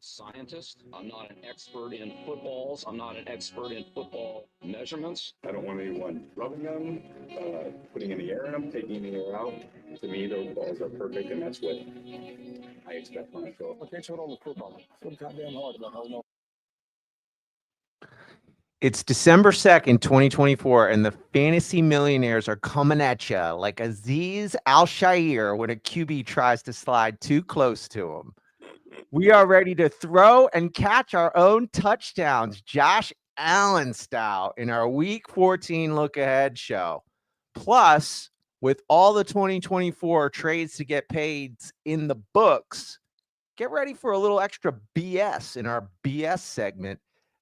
scientist. I'm not an expert in footballs. I'm not an expert in football measurements. I don't want anyone rubbing them, putting any air in them, taking any air out. To me, those balls are perfect, and that's what I expect when I throw. I can't show it on the football. So goddamn hard about how long. It's December 2nd, 2024, and the Fantasy Millionaires are coming at you like Aziz Al-Shair when a QB tries to slide too close to him. We are ready to throw and catch our own touchdowns, Josh Allen style, in our Week 14 look-ahead show. Plus, with all the 2024 trades to get paid in the books, get ready for a little extra BS in our BS segment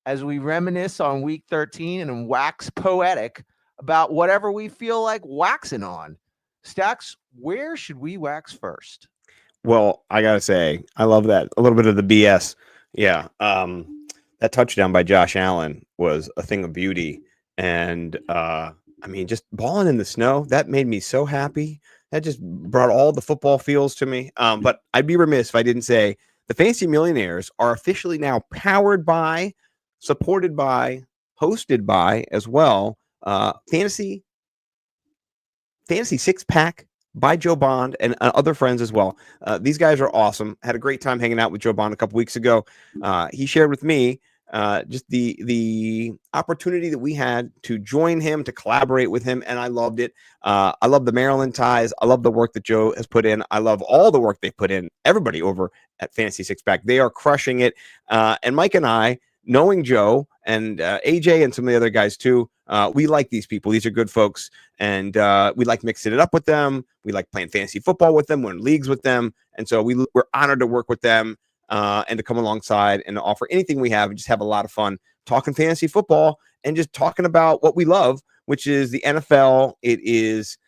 as we reminisce on Week 13 and wax poetic about whatever we feel like waxing on. Stacks, where should we wax first? Well, I gotta say, I love that. A little bit of the BS. Yeah. That touchdown by Josh Allen was a thing of beauty. And I mean, just balling in the snow, that made me so happy. That just brought all the football feels to me. But I'd be remiss if I didn't say the Fantasy Millionaires are officially now powered by, supported by, hosted by as well. Fantasy Six Pack by Joe Bond and other friends as well. These guys are awesome. Had a great time hanging out with Joe Bond a couple weeks ago. He shared with me just the opportunity that we had to join him, to collaborate with him, and I loved it. I love the Maryland ties. I love the work that Joe has put in. I love all the work they put in. Everybody over at Fantasy Six Pack, they are crushing it. And Mike and I, knowing Joe and AJ and some of the other guys too, we like these people. These are good folks, and we like mixing it up with them. We like playing fantasy football with them. We're in leagues with them, and so we're honored to work with them and to come alongside and to offer anything we have and just have a lot of fun talking fantasy football and just talking about what we love, which is the NFL. It is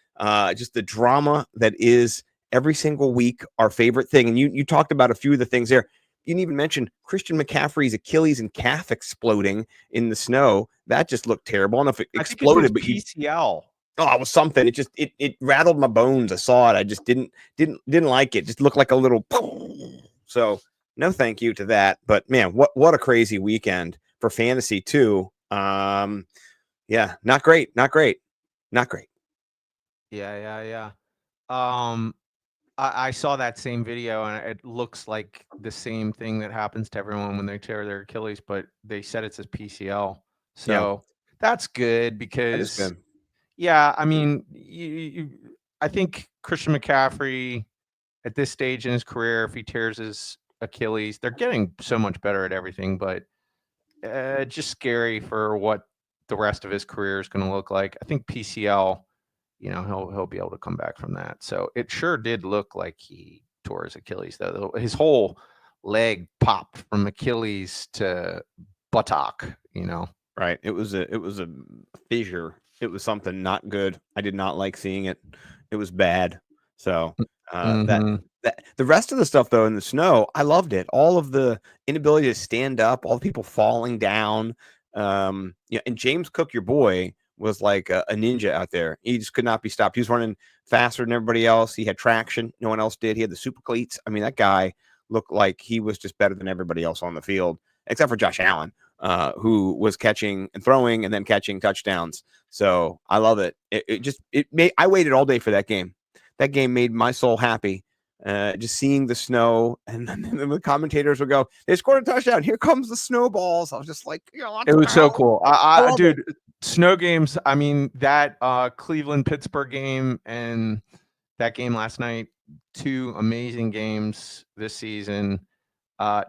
just the drama that is every single week our favorite thing. And you talked about a few of the things there. You didn't even mention Christian McCaffrey's Achilles and calf exploding in the snow. That just looked terrible. I don't know if it exploded, but PCL. Oh, it was something. It rattled my bones. I saw it. I just didn't like it. Just looked like a little. So no, thank you to that. But man, what a crazy weekend for fantasy too. Yeah, not great. Yeah. I saw that same video, and it looks like the same thing that happens to everyone when they tear their Achilles, but they said it's a PCL. So that's good because, yeah, I mean, I think Christian McCaffrey at this stage in his career, if he tears his Achilles, they're getting so much better at everything, but just scary for what the rest of his career is going to look like. I think PCL, he'll be able to come back from that. So it sure did look like he tore his Achilles, though. His whole leg popped from Achilles to buttock, Right. It was a fissure. It was something not good. I did not like seeing it. It was bad. So that the rest of the stuff though in the snow, I loved it. All of the inability to stand up, all the people falling down. And James Cook, your boy, was like a ninja out there. He just could not be stopped. He was running faster than everybody else. He had traction. No one else did. He had the super cleats. I mean, that guy looked like he was just better than everybody else on the field, except for Josh Allen, who was catching and throwing and then catching touchdowns. So I love it. I waited all day for that game. That game made my soul happy. Just seeing the snow, and then the commentators would go, "They scored a touchdown. Here comes the snowballs." I was just like, it was so cool. I dude, snow games. I mean, that Cleveland Pittsburgh game and that game last night, two amazing games this season.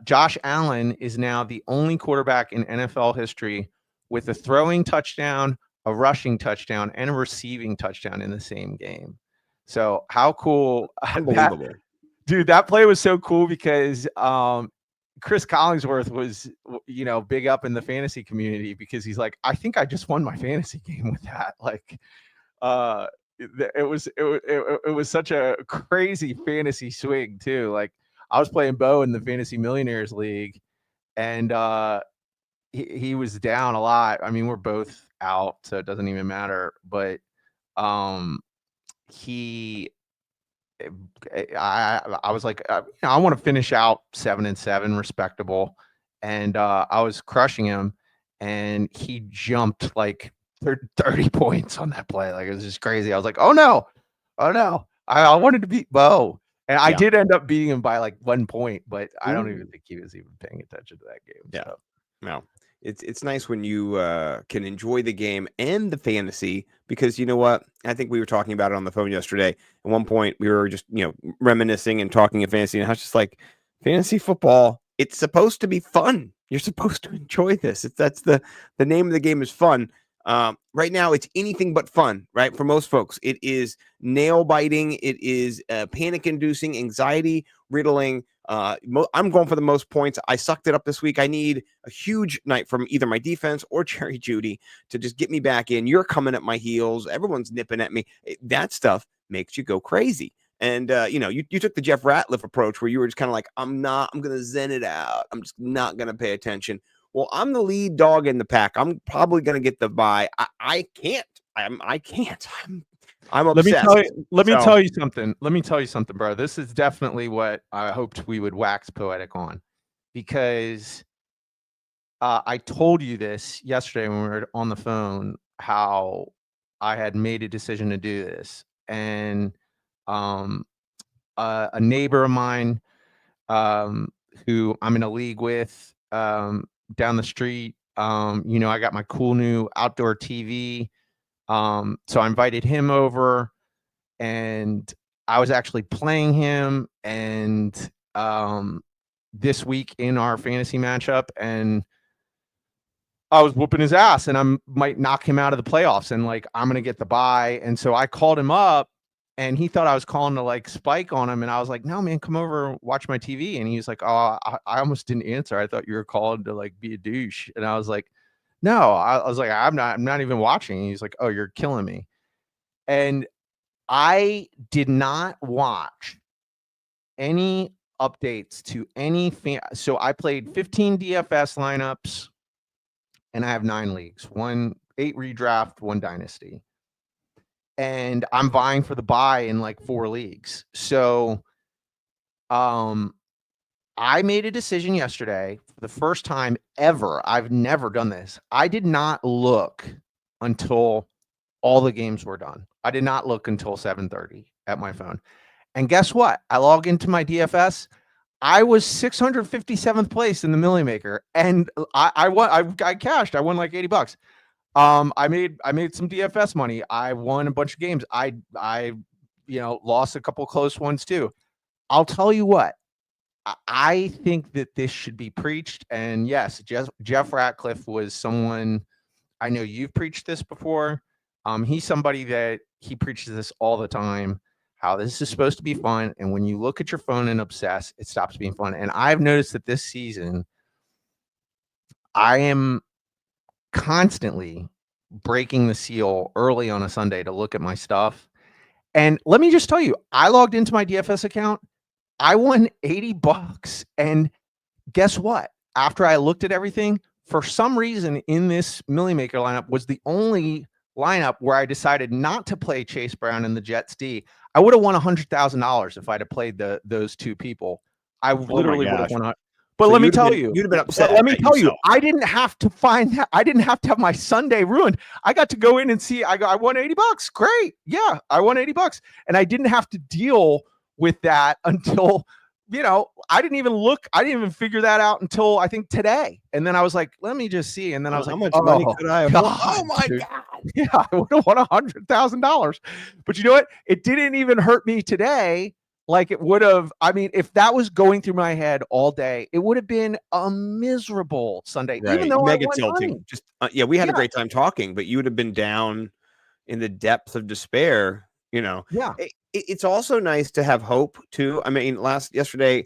Josh Allen is now the only quarterback in NFL history with a throwing touchdown, a rushing touchdown, and a receiving touchdown in the same game. So how cool! Unbelievable. That play was so cool because Chris Collingsworth was, big up in the fantasy community because he's like, I think I just won my fantasy game with that. Like, it was such a crazy fantasy swing too. Like, I was playing Bo in the Fantasy Millionaires League, and he was down a lot. I mean, we're both out, so it doesn't even matter. But he I was like, I want to finish out 7-7, respectable, and I was crushing him, and he jumped like 30 points on that play. Like, it was just crazy. I was like, oh no, I wanted to beat Bo, and I did end up beating him by like 1 point, but I don't even think he was even paying attention to that game. Yeah, So. no. It's nice when you can enjoy the game and the fantasy, because you know what? I think we were talking about it on the phone yesterday. At one point, we were just reminiscing and talking of fantasy, and I was just like, fantasy football, it's supposed to be fun. You're supposed to enjoy this. That's the name of the game is fun. Right now, it's anything but fun, right? For most folks, it is nail biting. It is panic inducing, anxiety riddling. I'm going for the most points. I sucked it up this week. I need a huge night from either my defense or Jerry Jeudy to just get me back in. You're coming at my heels. Everyone's nipping at me. That stuff makes you go crazy. And, you took the Jeff Ratliff approach where you were just kind of like, I'm going to zen it out. I'm just not going to pay attention. Well, I'm the lead dog in the pack. I'm probably going to get the bye. I can't. I can't. I'm obsessed. Let me tell you something. Let me tell you something, bro. This is definitely what I hoped we would wax poetic on, because I told you this yesterday when we were on the phone, how I had made a decision to do this, and a neighbor of mine who I'm in a league with down the street, I got my cool new outdoor TV. So I invited him over, and I was actually playing him, and this week in our fantasy matchup, and I was whooping his ass, and I might knock him out of the playoffs, and like, I'm going to get the bye. And so I called him up, and he thought I was calling to like spike on him. And I was like, no, man, come over and watch my TV. And he was like, oh, I almost didn't answer. I thought you were calling to like be a douche. And I was like, no, I was like, I'm not even watching. And he's like, oh, you're killing me. And I did not watch any updates to any so I played 15 DFS lineups, and I have 9 leagues, 8 redraft, 1 dynasty. And I'm vying for the bye in like 4 leagues. So I made a decision yesterday for the first time ever. I've never done this. I did not look until all the games were done. I did not look until 7:30 at my phone. And guess what? I log into my DFS. I was 657th place in the Millie Maker, and I won. I cashed. I won like $80. I made some DFS money. I won a bunch of games. I lost a couple close ones too. I'll tell you what, I think that this should be preached. And yes, Jeff Ratliff was someone, I know you've preached this before. He's somebody that he preaches this all the time, how this is supposed to be fun. And when you look at your phone and obsess, it stops being fun. And I've noticed that this season, I am constantly breaking the seal early on a Sunday to look at my stuff. And let me just tell you, I logged into my DFS account. I won $80. And guess what? After I looked at everything, for some reason in this Millie Maker lineup was the only lineup where I decided not to play Chase Brown and the Jets D. I would have won $100,000 if I'd have played those two people. I literally would have won. But let me tell you, you'd have been upset. Let me tell you, I didn't have to find that. I didn't have to have my Sunday ruined. I got to go in and see. I won $80. Great. Yeah, I won $80. And I didn't have to deal with that until, I didn't even look. I didn't even figure that out until I think today. And then I was like, let me just see. And then I was how like, much money could I have won? Oh my God. Yeah, I would have won $100,000. But you know what? It didn't even hurt me today like it would have. I mean, if that was going through my head all day, it would have been a miserable Sunday, right. even though mega I won tilting. money. Just we had a great time talking, but you would have been down in the depths of despair. Yeah. It's also nice to have hope too. I mean, yesterday,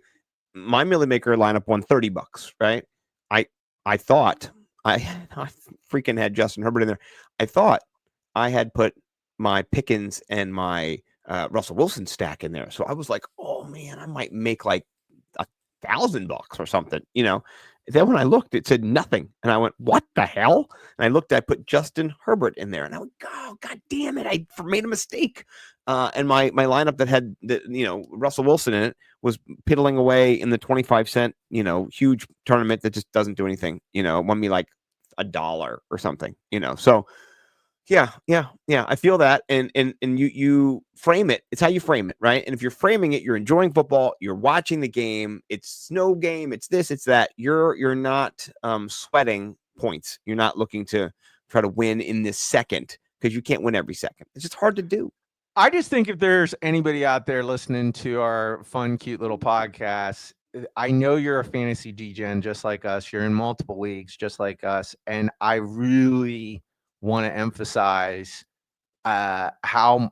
my Millie Maker lineup won $30, right? I thought I freaking had Justin Hubbard in there. I thought I had put my Pickens and my Russell Wilson stack in there. So I was like, oh man, I might make like $1,000 or something, Then when I looked, it said nothing. And I went, what the hell? And I looked, I put Justin Herbert in there. And I went, oh, God damn it. I made a mistake. And my lineup that had, Russell Wilson in it was piddling away in the 25-cent, huge tournament that just doesn't do anything. It won me like $1 or something, So yeah. I feel that. And you frame it. It's how you frame it, right? And if you're framing it, you're enjoying football, you're watching the game, it's no game, it's this, it's that. You're not sweating points. You're not looking to try to win in this second because you can't win every second. It's just hard to do. I just think if there's anybody out there listening to our fun, cute little podcast, I know you're a fantasy DGen just like us. You're in multiple leagues just like us. And I really want to emphasize how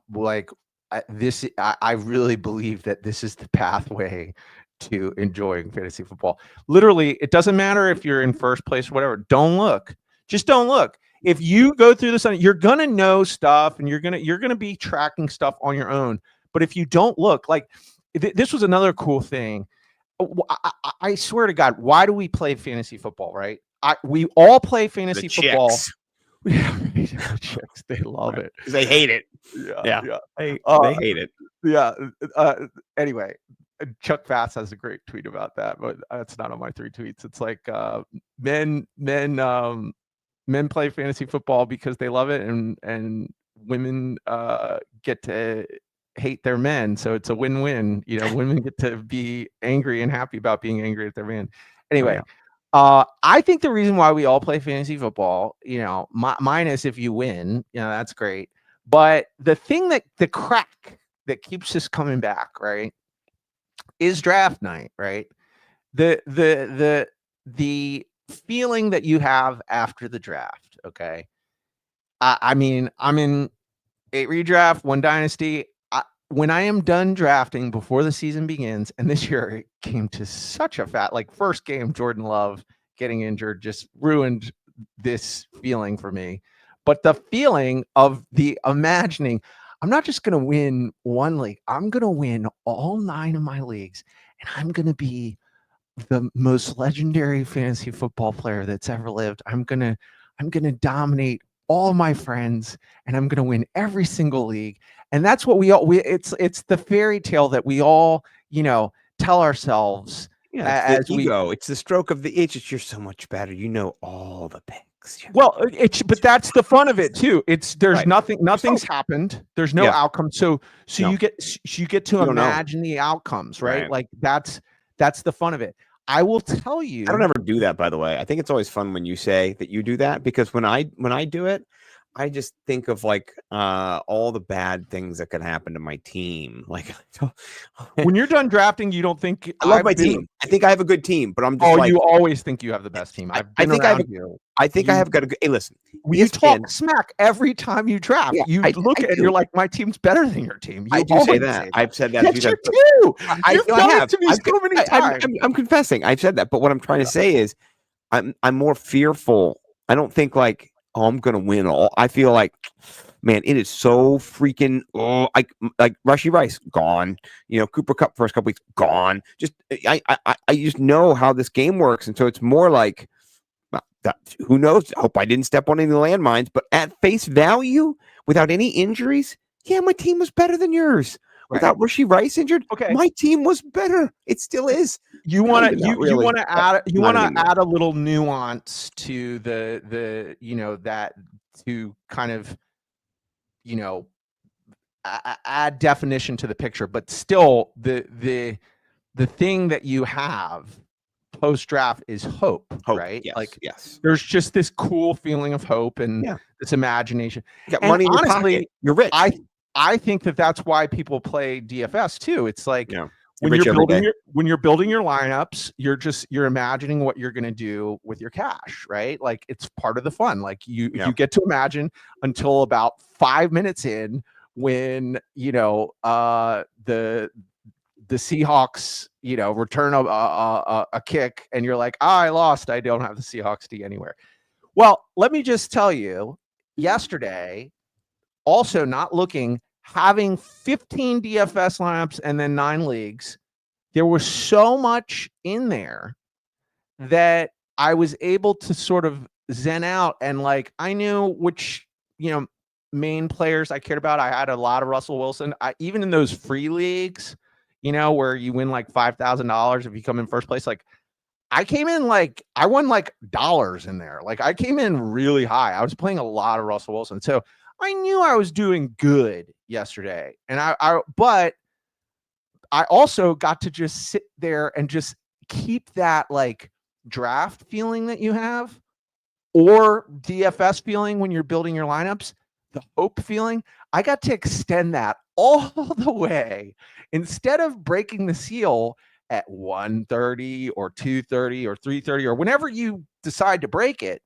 I really believe that this is the pathway to enjoying fantasy football. Literally, it doesn't matter if you're in first place or whatever. Don't look. Just don't look. If you go through this, you're gonna know stuff, and you're gonna be tracking stuff on your own. But if you don't look, like this was another cool thing. I swear to God, why do we play fantasy football? Right? We all play fantasy football. Yeah, chicks, they love it. They hate it. Yeah. They hate it. Yeah. Anyway, Chuck Fass has a great tweet about that, but it's not on my 3 tweets. It's like men play fantasy football because they love it, and women get to hate their men, so it's a win-win. Women get to be angry and happy about being angry at their man. Anyway. I think the reason why we all play fantasy football, minus if you win, that's great. But the crack that keeps us coming back, right, is draft night, right? The feeling that you have after the draft. Okay. I mean, I'm in 8 redraft, 1 dynasty. When I am done drafting before the season begins, and this year it came to such a first game, Jordan Love getting injured just ruined this feeling for me. But the feeling of the imagining, I'm not just going to win one league, I'm going to win all 9 of my leagues, and I'm going to be the most legendary fantasy football player that's ever lived. I'm going to dominate all my friends, and I'm going to win every single league. And that's what it's the fairy tale that we all, tell ourselves. Yeah, it's the ego. It's the stroke of the itch. You're so much better. All the picks. Well, but that's the fun of it too. There's right. Nothing's happened. There's no outcome. So you get to imagine the outcomes, right? Like that's the fun of it. I will tell you. I don't ever do that, by the way. I think it's always fun when you say that you do that, because when I do it, I just think of all the bad things that could happen to my team. When you're done drafting, you don't think I love my team. I think I have a good team, but I'm just you always think you have the best team. I think I have got a good. Hey, listen, you talk smack every time you draft. Yeah, you look at it and you're like, my team's better than your team. I do say that. I've said that. Yes, you do. You've done it to me so many times. I'm confessing. I've said that, but what I'm trying to say is, I'm more fearful. I don't think I'm going to win all. I feel like, man, it is so freaking, like Rushy Rice, gone. Cooper Kupp first couple weeks, gone. Just, I just know how this game works. And so it's more like, who knows? I hope I didn't step on any landmines, but at face value, without any injuries, yeah, my team was better than yours. Right. Without Rushy Rice injured, my team was better. It still is. You want to add a little nuance to the that to kind of add definition to the picture, but still the thing that you have post draft is hope, right? Yes, yes. There's just this cool feeling of hope and this imagination. You got money in your pocket. You're rich. I think that's why people play DFS too. It's like when you're building your lineups, you're imagining what you're going to do with your cash, right? Like it's part of the fun. Like you get to imagine until about 5 minutes in when the Seahawks return a kick and you're like, I lost. I don't have the Seahawks D anywhere. Well, let me just tell you, yesterday, also not looking, having 15 DFS lineups and then 9 leagues, there was so much in there that I was able to sort of zen out, and like I knew which, main players I cared about. I had a lot of Russell Wilson. Even in those free leagues, where you win like $5,000 if you come in first place, like I came in like I won like dollars in there. Like I came in really high. I was playing a lot of Russell Wilson. So I knew I was doing good yesterday. And but I also got to just sit there and just keep that like draft feeling that you have, or DFS feeling when you're building your lineups, the hope feeling. I got to extend that all the way. Instead of breaking the seal at 1:30 or 2:30 or 3:30 or whenever you decide to break it,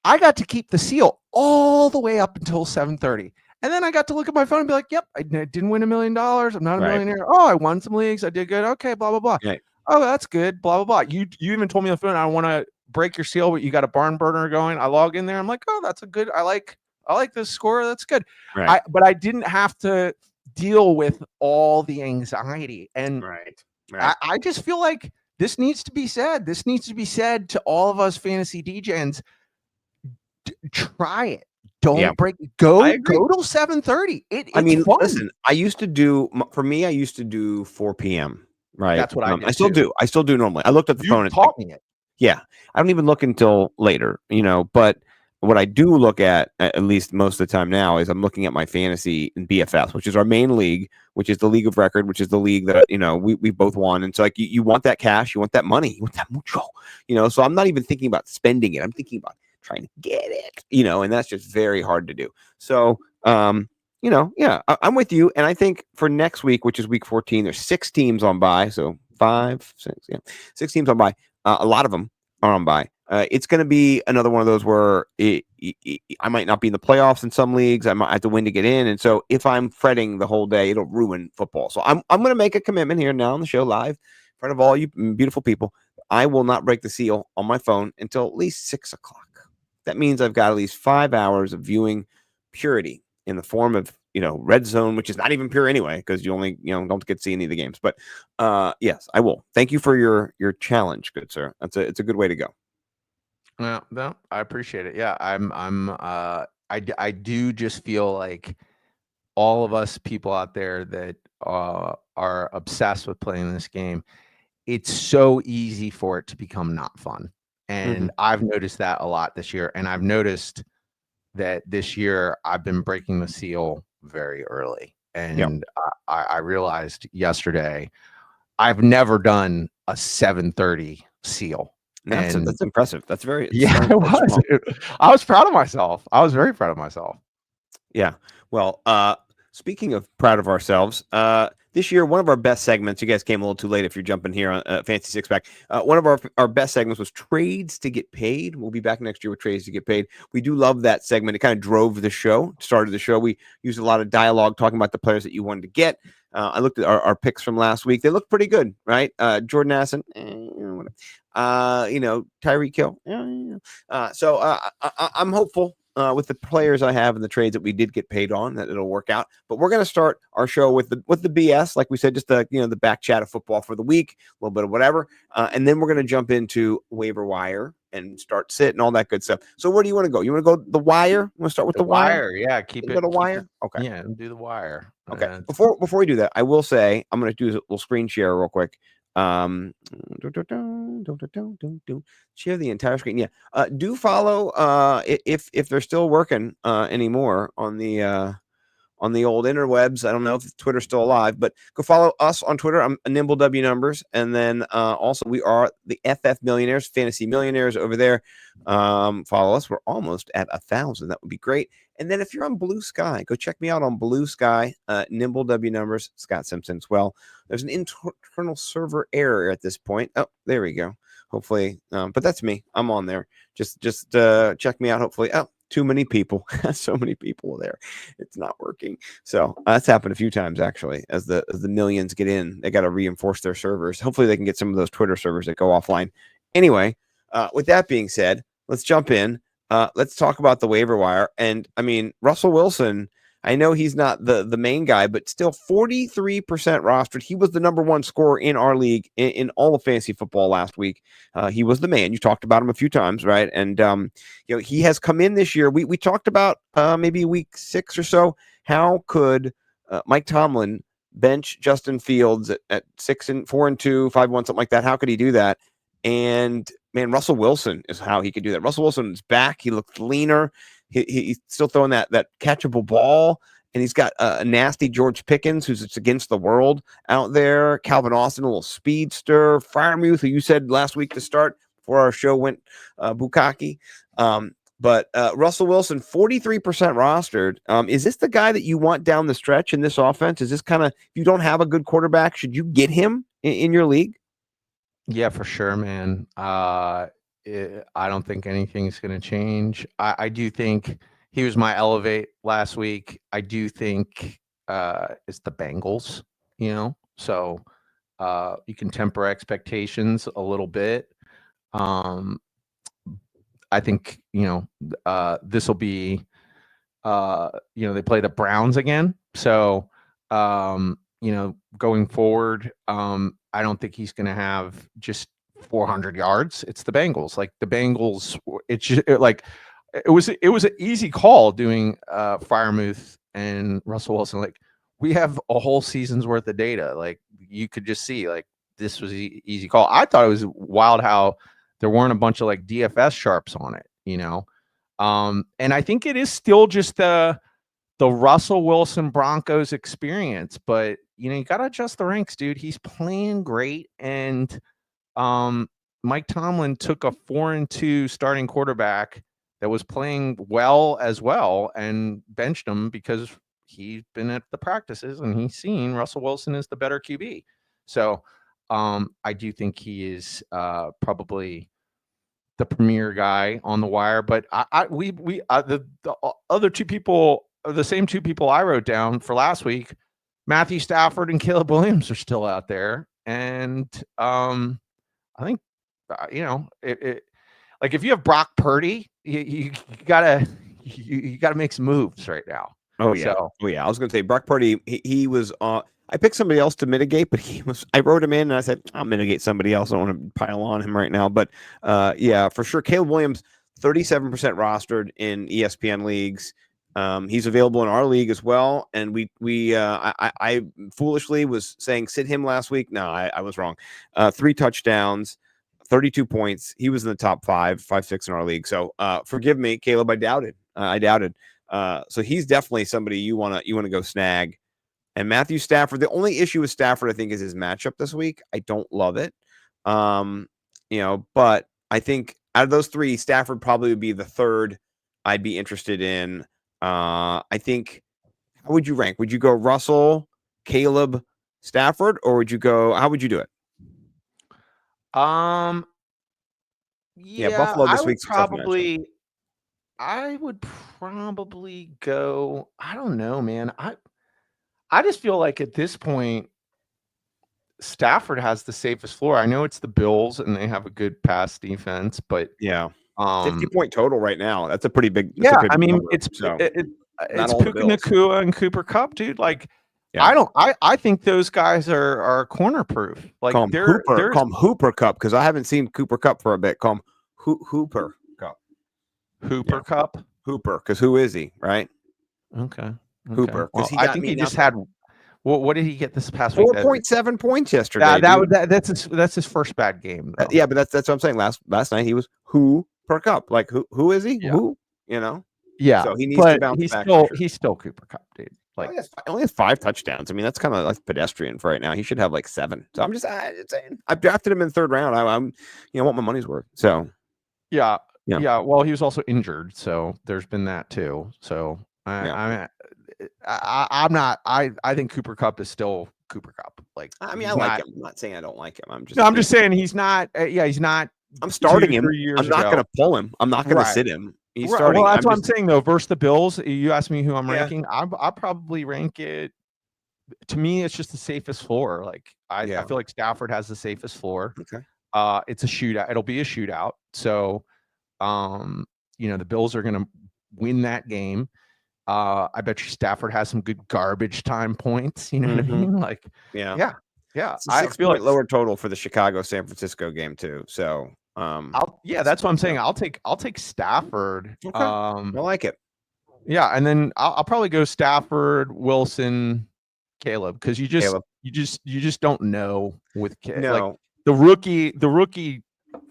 I got to keep the seal all the way up until 7:30. And then I got to look at my phone and be like, yep, I didn't win $1 million. I'm not a millionaire. Oh, I won some leagues. I did good. Okay, blah, blah, blah. Right. Oh, that's good. Blah, blah, blah. You even told me on the phone, I want to break your seal, but you got a barn burner going. I log in there. I'm like, oh, that's a good. I like this score. That's good. Right. But I didn't have to deal with all the anxiety. And Right. I just feel like this needs to be said. This needs to be said to all of us fantasy DJs. Try it. Don't break. Go till 7:30. It's fun. Listen, I used to do 4 p.m. Right. That's what I did. I still do normally. I looked at the phone and taught me it. Yeah. I don't even look until later, but what I do look at least most of the time now, is I'm looking at my fantasy in BFS, which is our main league, which is the league of record, which is the league that, we both won. And so like you want that cash, you want that money, you want that mucho, so I'm not even thinking about spending it. I'm thinking about trying to get it, and that's just very hard to do. So, I'm with you. And I think for next week, which is week 14, there's 6 teams on bye. So 5, 6, 6 teams on bye. A lot of them are on bye. It's going to be another one of those where I might not be in the playoffs in some leagues. I might have to win to get in. And so if I'm fretting the whole day, it'll ruin football. So I'm going to make a commitment here now on the show live in front of all you beautiful people. I will not break the seal on my phone until at least 6 o'clock. That means I've got at least 5 hours of viewing purity in the form of, red zone, which is not even pure anyway, because you only, don't get to see any of the games. But yes, I will. Thank you for your challenge, good sir. It's a good way to go. Well, no, I appreciate it. Yeah, I do just feel like all of us people out there that are obsessed with playing this game, it's so easy for it to become not fun. And I've noticed that a lot this year. And I've noticed that this year I've been breaking the seal very early. And I realized yesterday I've never done a 7:30 seal. That's impressive. That's very it was. I was proud of myself. I was very proud of myself. Yeah. Well, speaking of proud of ourselves, this year, one of our best segments, you guys came a little too late if you're jumping here on Fantasy Six Pack. One of our best segments was trades to get paid. We'll be back next year with trades to get paid. We do love that segment. It kind of drove the show, started the show. We used a lot of dialogue talking about the players that you wanted to get. I looked at our picks from last week. They look pretty good, right? Jordan Addison, Tyreek Hill. So I'm hopeful with the players I have and the trades that we did get paid on that it'll work out. But we're going to start our show with the BS, like we said, just the back chat of football for the week, a little bit of whatever, and then we're going to jump into waiver wire and start sit and all that good stuff. So where do you want to go? You want to go the wire? You want to start with the wire? Yeah, keep it. Go to wire. Okay. Yeah, do the wire. Okay. Before we do that, I will say I'm going to do a little screen share real quick. Share the entire screen. Yeah. Do follow if they're still working anymore on the old interwebs. I don't know if Twitter's still alive, but go follow us on Twitter. I'm Nimble W Numbers, and then also we are the FF Millionaires, Fantasy Millionaires over there. Follow us. We're almost at 1,000. That would be great. And then if you're on Blue Sky, go check me out on Blue Sky. Nimble W Numbers, Scott Simpson as well. There's an internal server error at this point. Oh, there we go. Hopefully, but that's me. I'm on there. Just check me out. Hopefully, too many people. So many people there. It's not working. So that's happened a few times actually. As the millions get in, they got to reinforce their servers. Hopefully, they can get some of those Twitter servers that go offline. Anyway, with that being said, let's jump in. Let's talk about the waiver wire. And I mean, Russell Wilson. I know he's not the main guy, but still 43% rostered. He was the number one scorer in our league in all of fantasy football last week. He was the man. You talked about him a few times, right? And he has come in this year. We talked about maybe week 6 or so. How could Mike Tomlin bench Justin Fields at 4-2, 5-1, something like that? How could he do that? And man, Russell Wilson is how he could do that. Russell Wilson is back. He looks leaner. He's still throwing that catchable ball, and he's got a nasty George Pickens, who's just against the world out there. Calvin Austin, a little speedster. Freiermuth, who you said last week to start before our show went bukkake. But Russell Wilson, 43% rostered. Is this the guy that you want down the stretch in this offense? Is this kind of, if you don't have a good quarterback, should you get him in your league? Yeah, for sure, man. I don't think anything's going to change. I do think he was my elevate last week. I do think it's the Bengals, so you can temper expectations a little bit. I think, this will be, they play the Browns again. So, going forward, I don't think he's going to have just 400 yards. It's the Bengals. Like the Bengals, it's just it was an easy call doing Freiermuth and Russell Wilson. Like we have a whole season's worth of data. Like you could just see like this was an easy call. I thought it was wild how there weren't a bunch of like DFS sharps on it, and I think it is still just the Russell Wilson Broncos experience, but you got to adjust the ranks, dude. He's playing great. And Mike Tomlin took a 4-2 starting quarterback that was playing well as well and benched him because he's been at the practices and he's seen Russell Wilson is the better QB. So I do think he is probably the premier guy on the wire. But the other two people, the same two people I wrote down for last week, Matthew Stafford and Caleb Williams are still out there. And I think, like if you have Brock Purdy, you gotta make some moves right now. Oh yeah. I was going to say Brock Purdy. He was. I picked somebody else to mitigate, but I wrote him in and I said I'll mitigate somebody else. I don't want to pile on him right now, but yeah, for sure. Caleb Williams, 37% rostered in ESPN leagues. He's available in our league as well. And I foolishly was saying sit him last week. No, I was wrong. 3 touchdowns, 32 points. He was in the top 5, 6 in our league. So forgive me, Caleb. I doubted. So he's definitely somebody you want to go snag. And Matthew Stafford, the only issue with Stafford, I think, is his matchup this week. I don't love it. But I think out of those 3, Stafford probably would be the third I'd be interested in. I think, how would you rank? Would you go Russell, Caleb, Stafford, or how would you do it? Yeah, Buffalo this week's probably, I would probably go, I don't know, man. I just feel like at this point, Stafford has the safest floor. I know it's the Bills and they have a good pass defense, but 50-point total right now. That's a pretty big. Yeah, big number, it's so. It's Puka Nacua and Cooper Kupp, dude. Like, I think those guys are corner proof. Like call him Hooper Kupp because I haven't seen Cooper Kupp for a bit. Call him Hooper Kupp. Kupp. Hooper, because who is he, right? Okay. Hooper. Well, I think he just had. What did he get this past week? 4.7 points yesterday. That's his first bad game. Yeah, but that's what I'm saying. Last night he was Hooper Kupp. Like who is he? Yeah. Who? Yeah. So he needs to bounce back. He's still Cooper Kupp, dude. Like he only has 5 touchdowns. I mean, that's kind of like pedestrian for right now. He should have like 7. So I'm just saying. I've drafted him in the 3rd round. I'm want my money's worth. So yeah. Well, he was also injured, so there's been that too. So I'm not. I think Cooper Kupp is still Cooper Kupp. Like I mean, I like him. I'm not saying I don't like him. I'm just saying he's not. He's not. I'm starting him. I'm not going to pull him. I'm not going to sit him. He's starting. Well, that's what I'm saying though. Versus the Bills, you asked me who I'm ranking. I'll probably rank it. To me, it's just the safest floor. Like I feel like Stafford has the safest floor. Okay. It's a shootout. It'll be a shootout. So, the Bills are going to win that game. I bet you Stafford has some good garbage time points. You know what I mean? Like, Yeah. yeah. It's a I feel like lower total for the Chicago San Francisco game too. So that's what I'm saying. I'll take Stafford. Okay. I like it. Yeah, and then I'll probably go Stafford, Wilson, Caleb, because you just don't know with like the rookie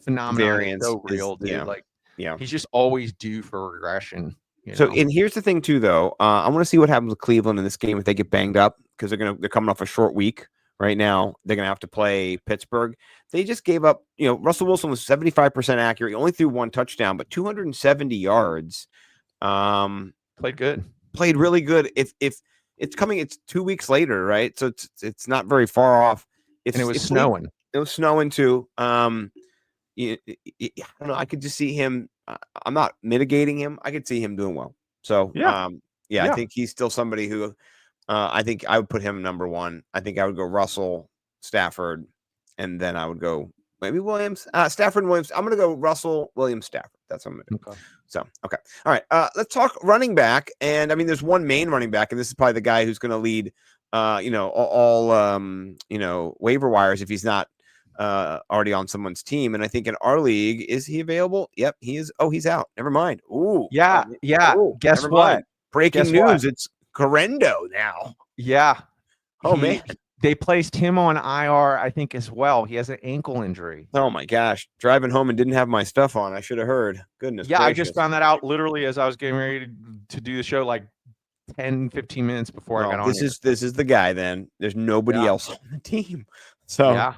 phenomenon is so real, dude. Like, he's just always due for regression. And here's the thing too, though. I want to see what happens with Cleveland in this game if they get banged up, because they're coming off a short week right now. They're gonna have to play Pittsburgh. They just gave up. Russell Wilson was 75% accurate. He only threw 1 touchdown, but 270 yards. Played really good. If it's coming, it's 2 weeks later, right? So it's not very far off. And it was snowing. It was snowing too. I don't know. I could just see him. I'm not mitigating him. I could see him doing well. So I think he's still somebody who I think I would put him number 1. I think I would go Russell, Stafford, and then I would go maybe Williams, Stafford, and Williams. I'm going to go Russell, Williams, Stafford. That's what I'm going to do. Okay. So, okay. All right. Let's talk running back. And I mean, there's one main running back, and this is probably the guy who's going to lead, all waiver wires if he's not already on someone's team. And I think in our league, is he available? Yep, he is. Oh, he's out. Never mind. Ooh. Yeah. Ooh, Guess what? Breaking news. It's Correndo now. Yeah. Oh, man. They placed him on IR, I think, as well. He has an ankle injury. Oh, my gosh. Driving home and didn't have my stuff on. I should have heard. Goodness gracious. I just found that out literally as I was getting ready to do the show, like 10, 15 minutes before I got on. This is the guy then. There's nobody else on the team. So,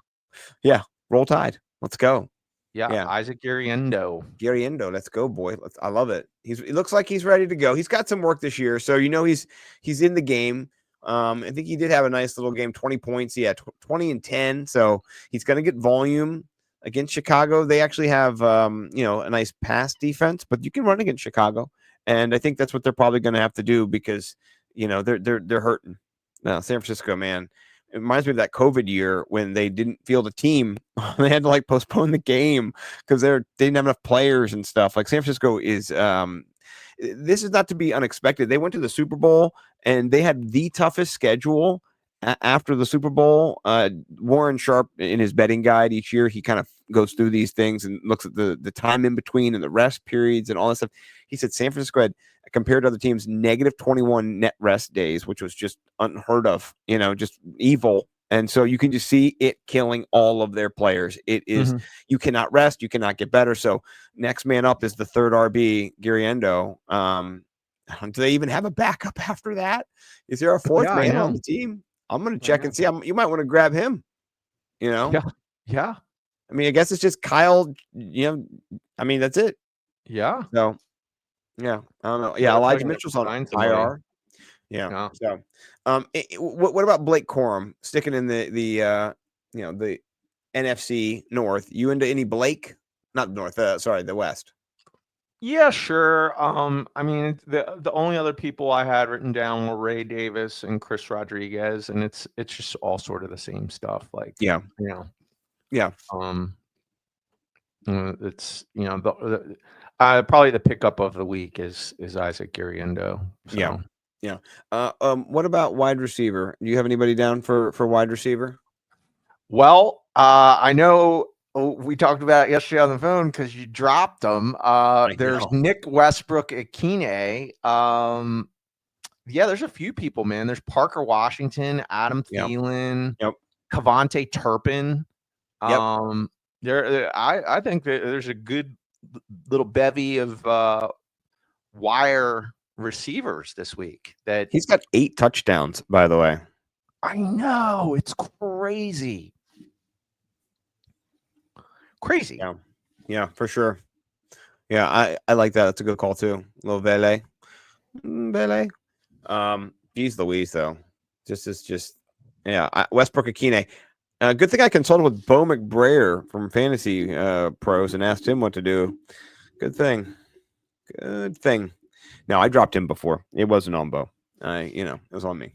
roll Tide. Let's go. Yeah. Isaac Giriendo. Let's go, boy. I love it. It looks like he's ready to go. He's got some work this year. So, he's in the game. I think he did have a nice little game, 20 points. Yeah, 20 and 10. So he's going to get volume against Chicago. They actually have, a nice pass defense, but you can run against Chicago. And I think that's what they're probably going to have to do because, they're hurting. San Francisco, man. It reminds me of that COVID year when they didn't field a team. They had to postpone the game because they didn't have enough players and stuff. Like San Francisco is, this is not to be unexpected. They went to the Super Bowl and they had the toughest schedule after the Super Bowl. Warren Sharp, in his betting guide each year, he kind of goes through these things and looks at the time in between and the rest periods and all that stuff. He said San Francisco had, compared to other teams, negative 21 net rest days, which was just unheard of, just evil. And so you can just see it killing all of their players. It is, you cannot rest, you cannot get better. So next man up is the third RB, Giriendo. Do they even have a backup after that? Is there a fourth man on the team? I'm going to check and see. You might want to grab him, Yeah. I mean, I guess it's just Kyle, I mean, that's it. Yeah. So, yeah, I don't know. Yeah, Elijah Mitchell's on IR. Yeah. So, what about Blake Corum sticking in the NFC North? You into any Blake? Not North. The West. Yeah, sure. I mean, the only other people I had written down were Ray Davis and Chris Rodriguez, and it's just all sort of the same stuff. Like, it's probably the pickup of the week is Isaac Giriendo. So. Yeah. What about wide receiver? Do you have anybody down for wide receiver? Well, I know we talked about it yesterday on the phone because you dropped them. There's Nick Westbrook at Keenan. There's a few people, man. There's Parker Washington, Adam Thielen, Kavonte Turpin. I think that there's a good little bevy of wire receivers this week. That he's got 8 touchdowns, by the way. I know, it's crazy. Yeah, for sure. Yeah, I like that. That's a good call too. Little Vele. Geez Louise though. Westbrook Akine. Good thing I consulted with Bo McBrayer from Fantasy Pros and asked him what to do. Good thing. No, I dropped him before. It wasn't on Bo. It was on me.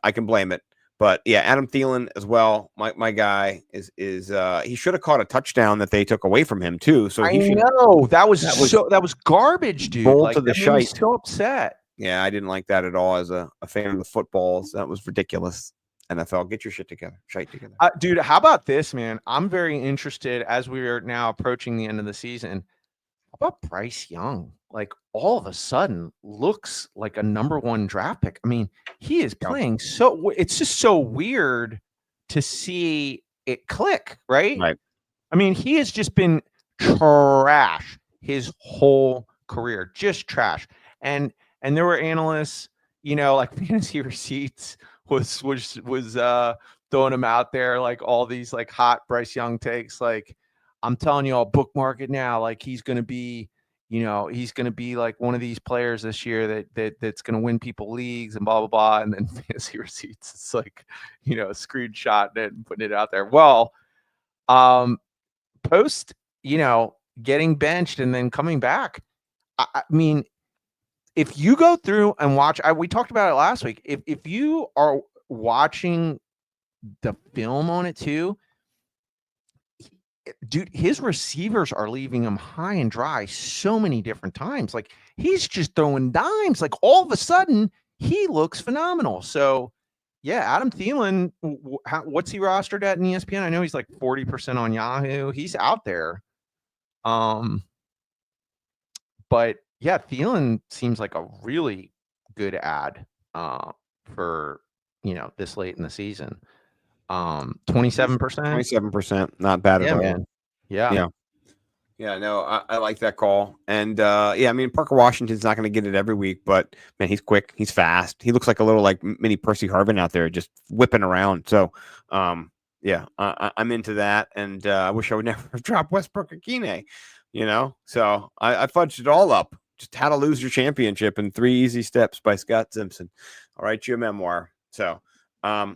I can blame it. But yeah, Adam Thielen as well. My guy is he should have caught a touchdown that they took away from him too. So that was garbage, dude. Bolt like, to the shite. So upset. Yeah, I didn't like that at all as a fan of the footballs. That was ridiculous. NFL, get your shit together. Shite together. Dude, how about this, man? I'm very interested as we are now approaching the end of the season. How about Bryce Young? Like all of a sudden looks like a #1 draft pick. I mean, he is playing so it's just so weird to see it click, right? Right. I mean, he has just been trash his whole career, just trash. And there were analysts, like Fantasy Receipts was throwing him out there, like all these like hot Bryce Young takes. Like, I'm telling you, I'll bookmark it now. Like he's gonna be, he's gonna be like one of these players this year that's gonna win people leagues and blah blah blah. And then Fantasy Receipts, it's like, screenshot it and putting it out there. Well, post, getting benched and then coming back. I mean, if you go through and watch, we talked about it last week. If you are watching the film on it too, dude, his receivers are leaving him high and dry so many different times. Like he's just throwing dimes. Like all of a sudden, he looks phenomenal. So, yeah, Adam Thielen, what's he rostered at in ESPN? I know he's like 40% on Yahoo. He's out there. But yeah, Thielen seems like a really good ad for this late in the season. 27%. 27%, not bad at all. Man. Yeah. No, I like that call. And I mean, Parker Washington's not going to get it every week, but man, he's quick, he's fast. He looks like a little like mini Percy Harvin out there, just whipping around. So I'm into that, and I wish I would never have dropped Westbrook Akine. So I fudged it all up. Just How to Lose Your Championship in 3 Easy Steps by Scott Simpson. I'll write you a memoir. So, all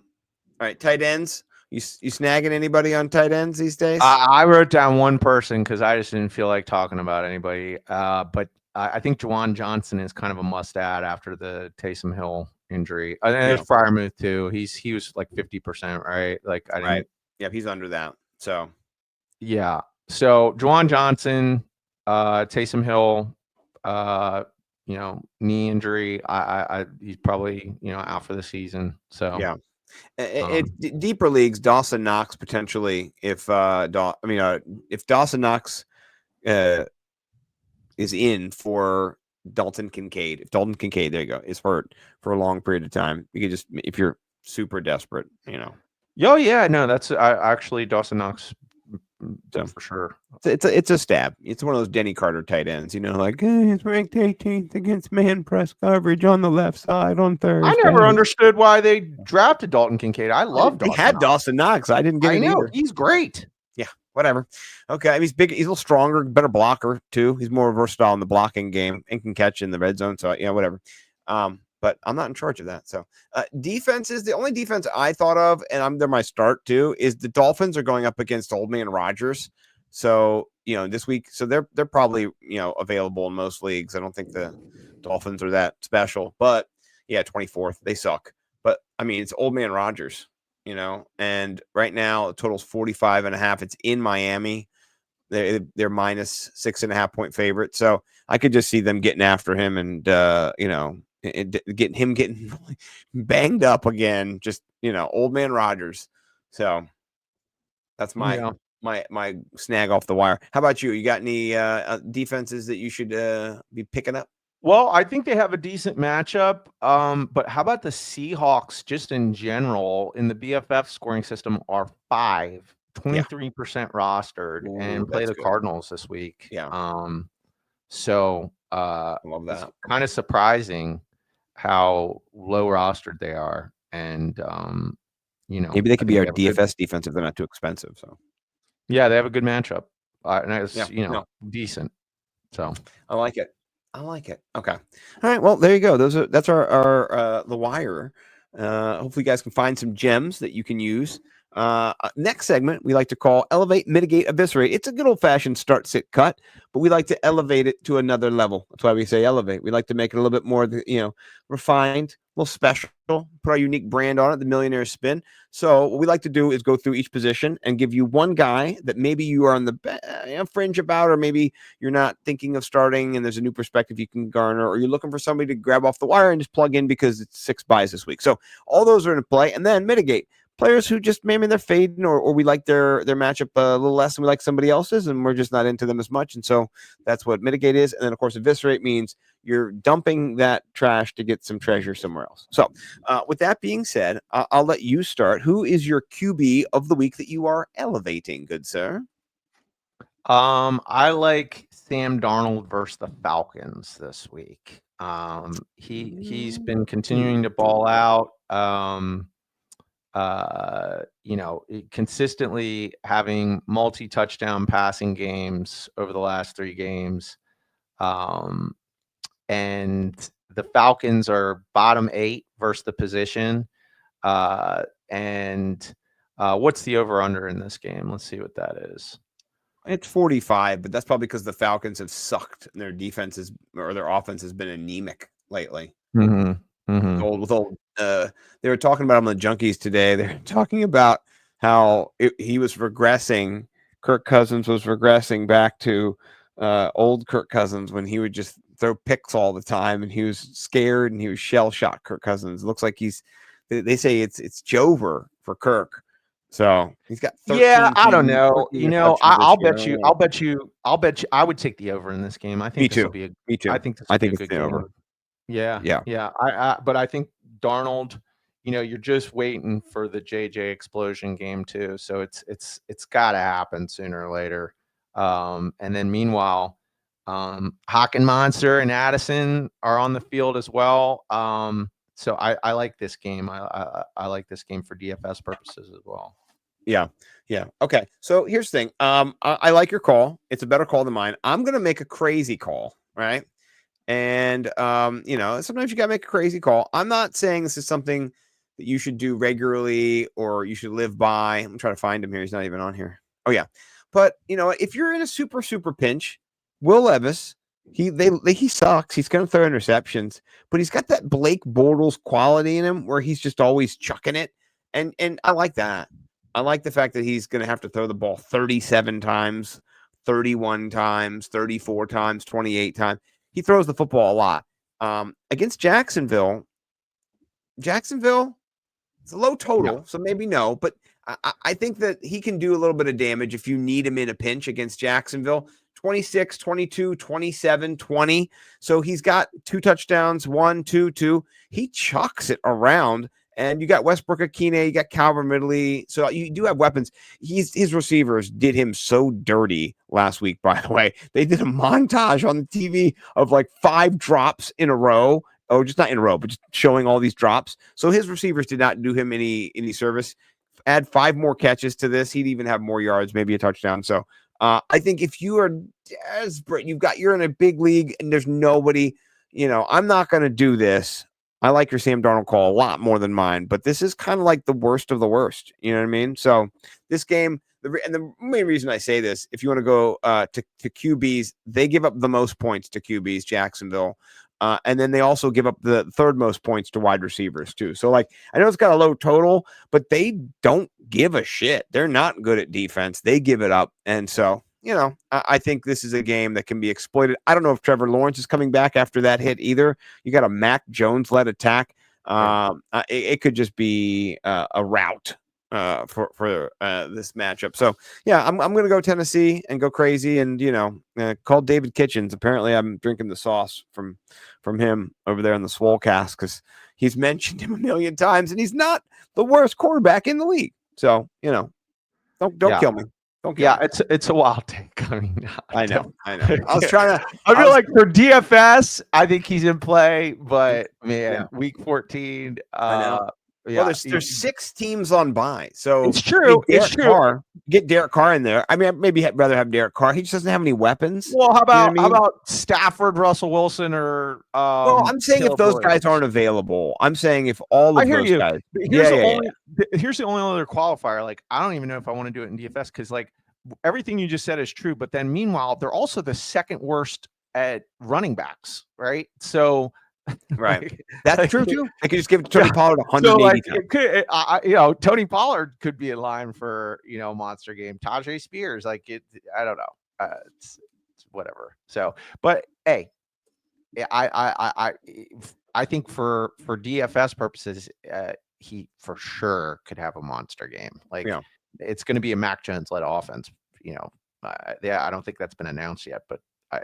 right, tight ends. You snagging anybody on tight ends these days? I wrote down one person because I just didn't feel like talking about anybody. But I think Juwan Johnson is kind of a must add after the Taysom Hill injury. And there's Freiermuth too. He was like 50%, right? Like I didn't. Right. Yeah, he's under that. So yeah. So Juwan Johnson, Taysom Hill, knee injury. He's probably out for the season. So yeah. Deeper leagues, Dawson Knox potentially. If Dawson Knox is in for Dalton Kincaid, if Dalton Kincaid, there you go, is hurt for a long period of time, you could just, if you're super desperate, Oh yeah, no, that's actually Dawson Knox. So, for sure, it's a stab. It's one of those Denny Carter tight ends, like it's ranked 18th against man press coverage on the left side on Thursday. I never understood why they drafted Dalton Kincaid. I love Dawson. They had Dawson Knox. I didn't get it either. He's great. Yeah, whatever. Okay, he's big. He's a little stronger, better blocker too. He's more versatile in the blocking game and can catch in the red zone. So whatever. But I'm not in charge of that. So defenses, the only defense I thought of, and they're my start too, is the Dolphins are going up against Old Man Rodgers. So, this week, so they're probably, available in most leagues. I don't think the Dolphins are that special, but yeah, 24th, they suck. But I mean, it's Old Man Rodgers, and right now the total's 45.5. It's in Miami. They're minus 6.5 point favorite. So I could just see them getting after him and, getting banged up again, just Old Man Rodgers. So that's my snag off the wire. How about you? You got any defenses that you should be picking up? Well, I think they have a decent matchup. But how about the Seahawks just in general in the BFF scoring system are 23% rostered and play the Cardinals this week. Yeah. So I love that. It's kind of surprising how low rostered they are. And maybe they could be our DFS defense if they're not too expensive. So yeah, they have a good matchup. And it's decent. So I like it. Okay. All right. Well, there you go. That's our the wire. Hopefully you guys can find some gems that you can use. Next segment we like to call Elevate, Mitigate, Eviscerate. It's a good old-fashioned start, sit, cut, but we like to elevate it to another level. That's why we say elevate. We like to make it a little bit more refined, little special, put our unique brand on it, the Millionaire spin. So what we like to do is go through each position and give you one guy that maybe you are on the fringe about, or maybe you're not thinking of starting and there's a new perspective you can garner, or you're looking for somebody to grab off the wire and just plug in because it's 6 buys this week. So all those are in play. And then mitigate. Players who just maybe they're fading, or we like their matchup a little less than we like somebody else's, and we're just not into them as much. And so that's what mitigate is. And then, of course, eviscerate means you're dumping that trash to get some treasure somewhere else. So with that being said, I'll let you start. Who is your QB of the week that you are elevating, good sir? I like Sam Darnold versus the Falcons this week. He's been continuing to ball out. Consistently having multi-touchdown passing games over the last 3 games. And the Falcons are bottom 8 versus the position. What's the over-under in this game? Let's see what that is. It's 45, but that's probably because the Falcons have sucked and their defenses or their offense has been anemic lately. Mm-hmm. Mm-hmm. They were talking about him on the Junkies today. They're talking about how he was regressing. Kirk Cousins was regressing back to old Kirk Cousins when he would just throw picks all the time, and he was scared and he was shell shocked. Kirk Cousins looks like they say it's Jover for Kirk. So he's got 13 yeah, I don't know. I'll bet you I would take the over in this game. I think this will be a Me too. I think this will be a good game. Over. Yeah. But I think Darnold, you're just waiting for the JJ explosion game too. So it's got to happen sooner or later. And then meanwhile, Hockenmonster and Addison are on the field as well. So I like this game. I like this game for DFS purposes as well. Yeah. Okay. So here's the thing. I like your call. It's a better call than mine. I'm gonna make a crazy call, right? And sometimes you gotta make a crazy call. I'm not saying this is something that you should do regularly or you should live by. I'm trying to find him here. He's not even on here. Oh yeah. But if you're in a super pinch, Will Levis, he sucks. He's gonna throw interceptions, but he's got that Blake Bortles quality in him where he's just always chucking it. And I like that. I like the fact that he's going to have to throw the ball 37 times, 31 times, 34 times, 28 times. He throws the football a lot. Against Jacksonville, it's a low total, so maybe no. But I think that he can do a little bit of damage if you need him in a pinch against Jacksonville. 26, 22, 27, 20. So he's got 2 touchdowns, 1, 2, 2. He chucks it around. And you got Westbrook Akine, you got Calvin Ridley. So you do have weapons. His receivers did him so dirty last week, by the way. They did a montage on the TV of like 5 drops in a row. Or just not in a row, but just showing all these drops. So his receivers did not do him any service. Add 5 more catches to this, he'd even have more yards, maybe a touchdown. So I think if you are desperate, you're in a big league and there's nobody, I'm not going to do this. I like your Sam Darnold call a lot more than mine, but this is kind of like the worst of the worst. You know what I mean? So this game, and the main reason I say this, if you want to go to QBs, they give up the most points to QBs, Jacksonville. And then they also give up the 3rd most points to wide receivers too. So I know it's got a low total, but they don't give a shit. They're not good at defense. They give it up. And so, I think this is a game that can be exploited. I don't know if Trevor Lawrence is coming back after that hit either. You got a Mac Jones-led attack. It could just be a rout for this matchup. So, yeah, I'm going to go Tennessee and go crazy and, call David Kitchens. Apparently, I'm drinking the sauce from him over there in the Swolecast because he's mentioned him a million times, and he's not the worst quarterback in the league. So, don't kill me. It's a wild take. I mean, I know. I was trying to. I feel like for DFS, I think he's in play, but man, week 14. I know. Well, there's 6 teams on bye, so it's true. Get Derek Carr in there. I mean, I'd maybe rather have Derek Carr. He just doesn't have any weapons. Well, how about Stafford, Russell Wilson, or? Well, I'm saying if those guys aren't available, I'm saying if all of those guys. Here's the only other qualifier. I don't even know if I want to do it in DFS because everything you just said is true, but then meanwhile, they're also the 2nd worst at running backs, right? So Right. Like- That's like, true too. I could just give it to Tony Yeah. Pollard So 180 like, times. it could, Tony Pollard could be in line for, monster game. Tajay Spears, I don't know. It's whatever. So, but hey, I think for DFS purposes, he for sure could have a monster game. Like, Yeah. it's going to be a Mac Jones led offense. I don't think that's been announced yet, but I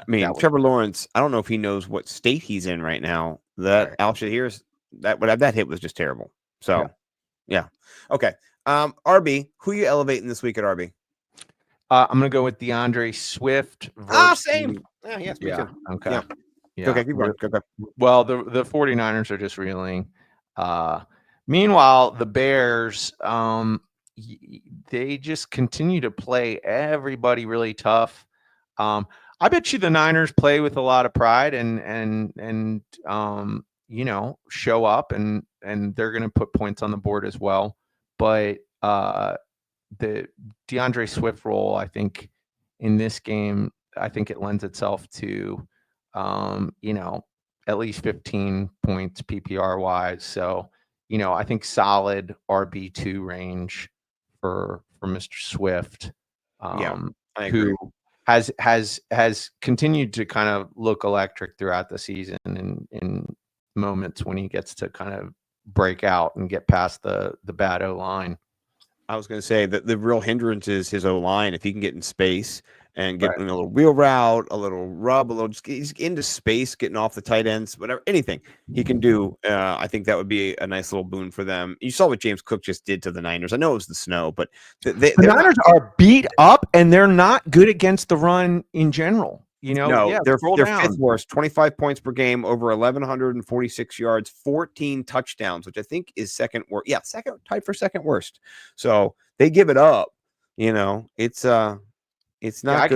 mean, Trevor Lawrence, I don't know if he knows what state he's in right now. That Al Shahir's that hit was just terrible. So, yeah. Okay. RB, who are you elevating this week at RB? I'm going to go with DeAndre Swift. Versus, same. Yes, me too. Okay. Yeah. Yeah. Okay, keep going. Go. Well, the 49ers are just reeling. Meanwhile, the Bears, they just continue to play everybody really tough. I bet you the Niners play with a lot of pride and show up and they're going to put points on the board as well. But the DeAndre Swift role, I think in this game, I think it lends itself to, at least 15 points PPR wise. So, I think solid RB2 range for Mr. Swift. I agree. Who has continued to kind of look electric throughout the season in moments when he gets to kind of break out and get past the bad O-line. I was going to say that the real hindrance is his O-line. If he can get in space and get in a little wheel route, a little rub, he's into space, getting off the tight ends, whatever, anything he can do. I think that would be a nice little boon for them. You saw what James Cook just did to the Niners. I know it was the snow, but the Niners are beat up and they're not good against the run in general. They're fifth worst, 25 points per game, over 1,146 yards, 14 touchdowns, which I think is second worst. Yeah, tied for second worst. So they give it up. It's not good. I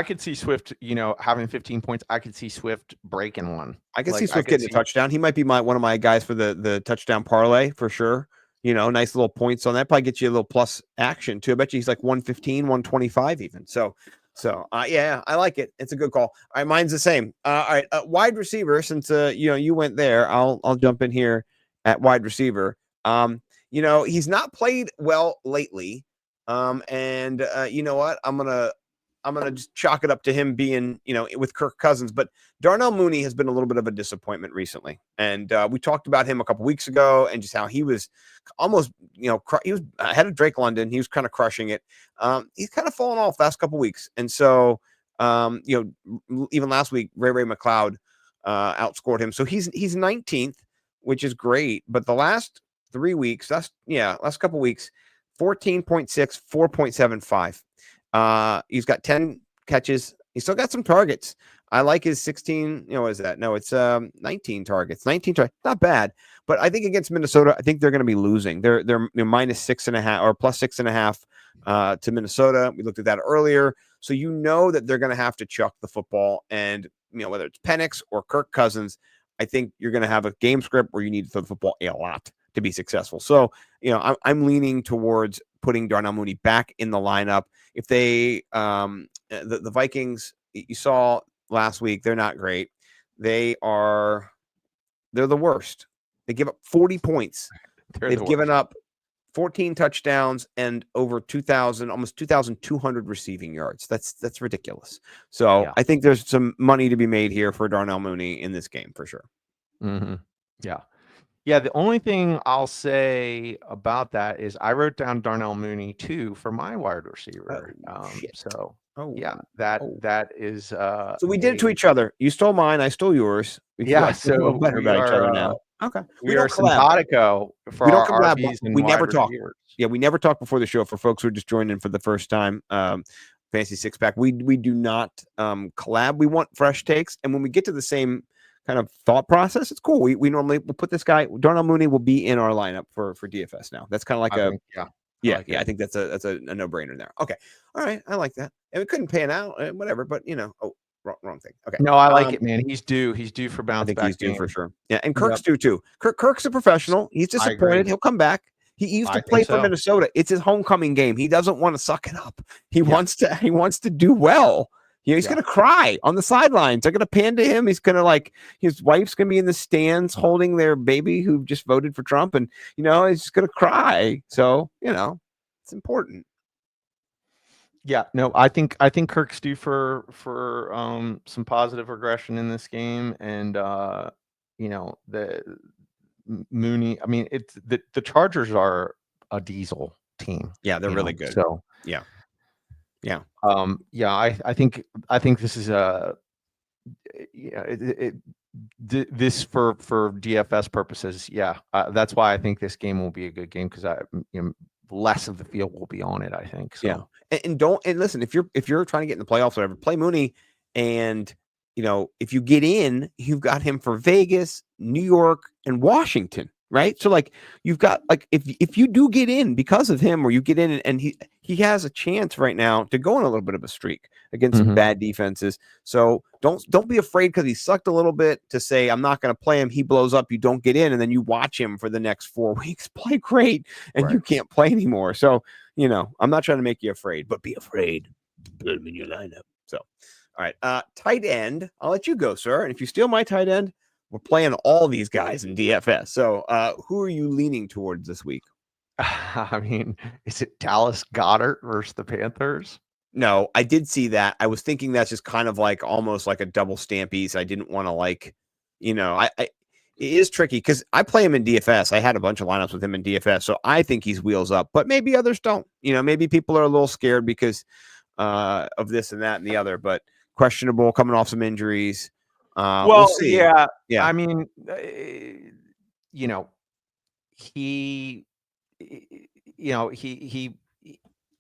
could see Swift, having 15 points. I could see Swift breaking one. I could see Swift getting a touchdown. He might be one of my guys for the touchdown parlay for sure. Nice little points on that. Probably get you a little plus action too. I bet you he's like 115, 125 even. So I like it. It's a good call. All right, mine's the same. All right, wide receiver. Since you went there, I'll jump in here at wide receiver. He's not played well lately. You know what? I'm gonna just chalk it up to him being with Kirk Cousins. But Darnell Mooney has been a little bit of a disappointment recently, and we talked about him a couple weeks ago and just how he was almost he was ahead of Drake London. He was kind of crushing it. He's kind of fallen off last couple weeks, and so even last week Ray McLeod outscored him, so he's 19th, which is great. But the last 3 weeks, last couple weeks, 14.6, 4.75. He's got 10 catches. He's still got some targets. I like his 16. What is that? No, it's 19 targets. 19 targets. Not bad. But I think against Minnesota, I think they're going to be losing. They're minus 6.5 or plus 6.5 to Minnesota. We looked at that earlier. So that they're going to have to chuck the football. And whether it's Penix or Kirk Cousins, I think you're going to have a game script where you need to throw the football a lot to be successful. So, I'm leaning towards putting Darnell Mooney back in the lineup. If they, the Vikings, you saw last week, they're not great. They're the worst. They give up 40 points. They've given up 14 touchdowns and over 2,000, almost 2,200 receiving yards. That's ridiculous. So I think there's some money to be made here for Darnell Mooney in this game for sure. Mm-hmm. Yeah. Yeah, the only thing I'll say about that is I wrote down Darnell Mooney too for my wide receiver. That is. So we did it to each other. You stole mine, I stole yours. So better about each other now. Okay, we are simpatico for we don't our collab. RBs and we never talk. Receivers. Yeah, we never talk before the show. For folks who are just joining in for the first time, Fantasy Six Pack, we do not collab. We want fresh takes, and when we get to the same kind of thought process, it's cool. We normally will put this guy Darnell Mooney will be in our lineup for DFS now. That's kind of like I think that's a no-brainer there. Okay, all right, I like that. And we couldn't pan out, whatever, but wrong thing. Okay, no, I like it, man. He's due for bounce. I think back he's due game. for sure. Yeah, and Kirk's due too. Kirk's a professional. He's disappointed. He'll come back. He used to play for Minnesota. It's his homecoming game. He doesn't want to suck it up. He wants to do well. He's going to cry on the sidelines. They're going to pan to him. He's going to his wife's going to be in the stands holding their baby who just voted for Trump. And, he's just going to cry. So, it's important. Yeah, no, I think Kirk's due for some positive regression in this game. And, the Mooney, I mean, it's the Chargers are a diesel team. Yeah, they're really good. So, yeah. I think this is this for DFS purposes. Yeah, that's why I think this game will be a good game, because less of the field will be on it, I think. So. Yeah, and listen, if you're trying to get in the playoffs, or whatever, play Mooney, and if you get in, you've got him for Vegas, New York, and Washington. Right. So you've got if you do get in because of him, or you get in and he has a chance right now to go on a little bit of a streak against some bad defenses. So don't be afraid because he sucked a little bit to say, I'm not going to play him. He blows up. You don't get in. And then you watch him for the next 4 weeks play great and you can't play anymore. So, I'm not trying to make you afraid, but be afraid. Put him in your lineup. So, all right. Tight end. I'll let you go, sir. And if you steal my tight end, we're playing all these guys in DFS. So who are you leaning towards this week? I mean, is it Dallas Goedert versus the Panthers? No, I did see that. I was thinking that's just kind of almost like a double stampies. I didn't want to it is tricky because I play him in DFS. I had a bunch of lineups with him in DFS. So I think he's wheels up, but maybe others don't. Maybe people are a little scared because of this and that and the other, but questionable, coming off some injuries. We'll see. Yeah. I mean,